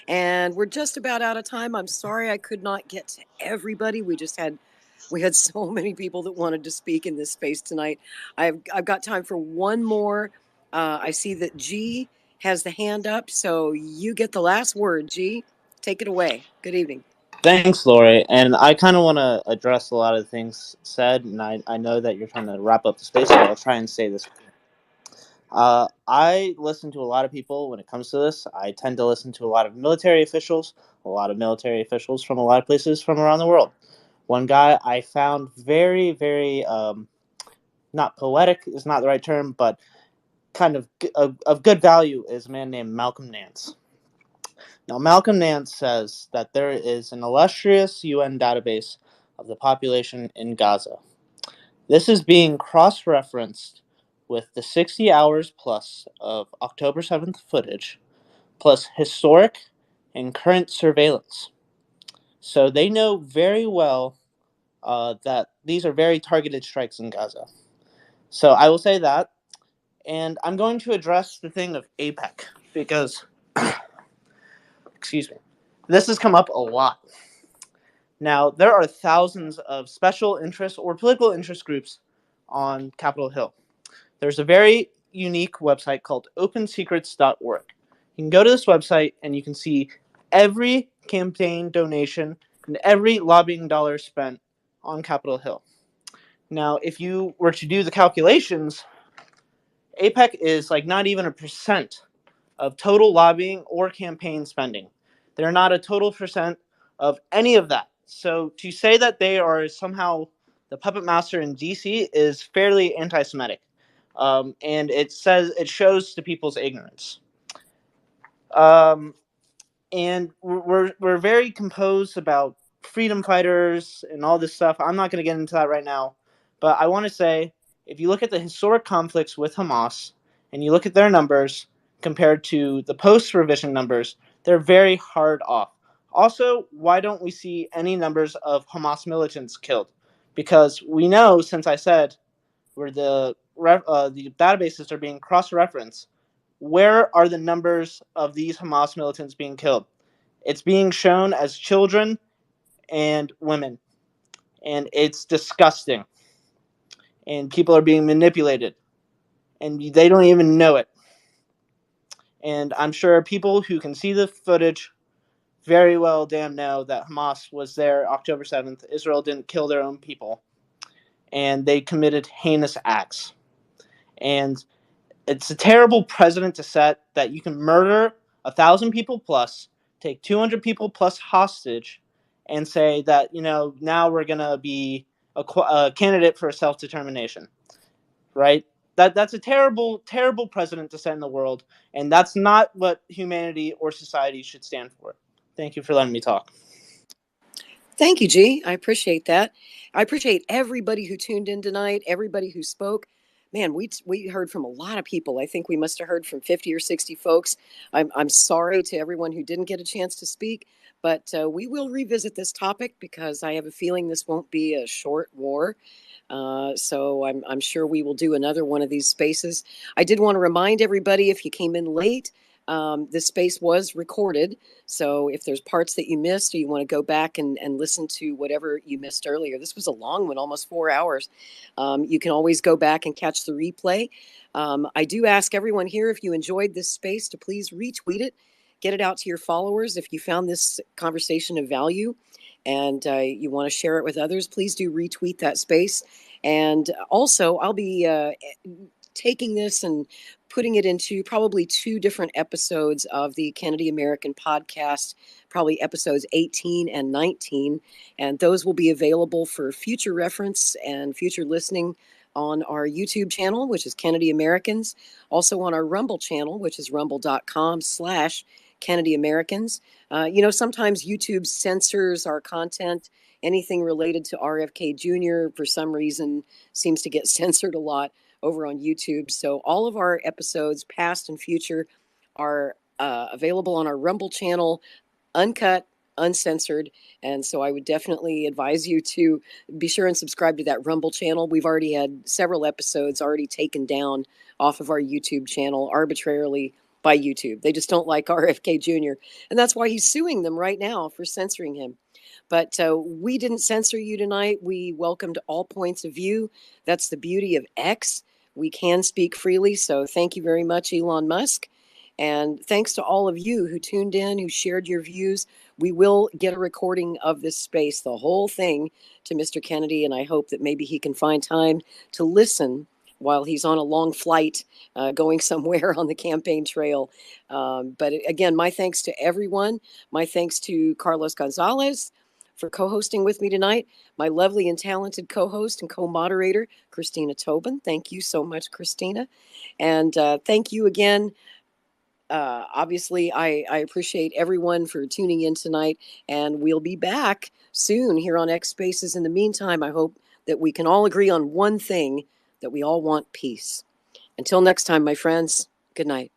And we're just about out of time. I'm sorry I could not get to everybody. We had so many people that wanted to speak in this space tonight. I've got time for one more. I see that G has the hand up, so you get the last word. G, take it away. Good evening. Thanks, Lori. And I kind of want to address a lot of things said, and I know that you're trying to wrap up the space, so I'll try and say this. I listen to a lot of people when it comes to this. I tend to listen to a lot of military officials from a lot of places from around the world. One guy I found very, very, not poetic is not the right term, but kind of good value is a man named Malcolm Nance. Now, Malcolm Nance says that there is an illustrious UN database of the population in Gaza. This is being cross-referenced with the 60 hours plus of October 7th footage, plus historic and current surveillance. So they know very well that these are very targeted strikes in Gaza. So I will say that, and I'm going to address the thing of AIPAC, because, excuse me, this has come up a lot. Now, there are thousands of special interest or political interest groups on Capitol Hill. There's a very unique website called opensecrets.org. You can go to this website and you can see every campaign donation and every lobbying dollar spent on Capitol Hill. Now, if you were to do the calculations, AIPAC is like not even 1% of total lobbying or campaign spending. They're not a total percent of any of that. So to say that they are somehow the puppet master in DC is fairly anti-Semitic. And it shows to people's ignorance. And we're very composed about freedom fighters and all this stuff. I'm not going to get into that right now, but I want to say, if you look at the historic conflicts with Hamas and you look at their numbers compared to the post-revision numbers, they're very hard off. Also, why don't we see any numbers of Hamas militants killed? Because we know, since I said, where the databases are being cross-referenced, where are the numbers of these Hamas militants being killed? It's being shown as children and women, and it's disgusting. And people are being manipulated, and they don't even know it. And I'm sure people who can see the footage very well damn know that Hamas was there October 7th. Israel didn't kill their own people, and they committed heinous acts. And it's a terrible precedent to set that you can murder 1,000 people plus, take 200 people plus hostage, and say that, now we're going to be a candidate for a self-determination, right? That's a terrible, terrible precedent to set in the world, and that's not what humanity or society should stand for. Thank you for letting me talk. Thank you, G. I appreciate that. I appreciate everybody who tuned in tonight, everybody who spoke. Man, we heard from a lot of people. I think we must have heard from 50 or 60 folks. I'm sorry to everyone who didn't get a chance to speak, but we will revisit this topic because I have a feeling this won't be a short war. So I'm sure we will do another one of these spaces. I did want to remind everybody, if you came in late, this space was recorded. So if there's parts that you missed, or you want to go back and listen to whatever you missed earlier, this was a long one, almost 4 hours. You can always go back and catch the replay. I do ask everyone here, if you enjoyed this space, to please retweet it, get it out to your followers. If you found this conversation of value and you want to share it with others, please do retweet that space. And also, I'll be taking this and putting it into probably 2 different episodes of the Kennedy American podcast, probably episodes 18 and 19. And those will be available for future reference and future listening on our YouTube channel, which is Kennedy Americans. Also on our Rumble channel, which is rumble.com/Kennedy Americans. Sometimes YouTube censors our content. Anything related to RFK Jr. for some reason seems to get censored a lot. over on YouTube. So all of our episodes, past and future, are available on our Rumble channel, uncut, uncensored. And so I would definitely advise you to be sure and subscribe to that Rumble channel. We've already had several episodes already taken down off of our YouTube channel arbitrarily by YouTube. They just don't like RFK Jr. And that's why he's suing them right now for censoring him. But we didn't censor you tonight. We welcomed all points of view. That's the beauty of X. We can speak freely. So thank you very much, Elon Musk. And thanks to all of you who tuned in, who shared your views. We will get a recording of this space, the whole thing, to Mr. Kennedy. And I hope that maybe he can find time to listen while he's on a long flight going somewhere on the campaign trail. But again, my thanks to everyone. My thanks to Carlos Gonzalez for co-hosting with me tonight. My lovely and talented co-host and co-moderator, Christina Tobin. Thank you so much, Christina. And thank you again. Obviously, I appreciate everyone for tuning in tonight, and we'll be back soon here on X Spaces. In the meantime, I hope that we can all agree on one thing, that we all want peace. Until next time, my friends, good night.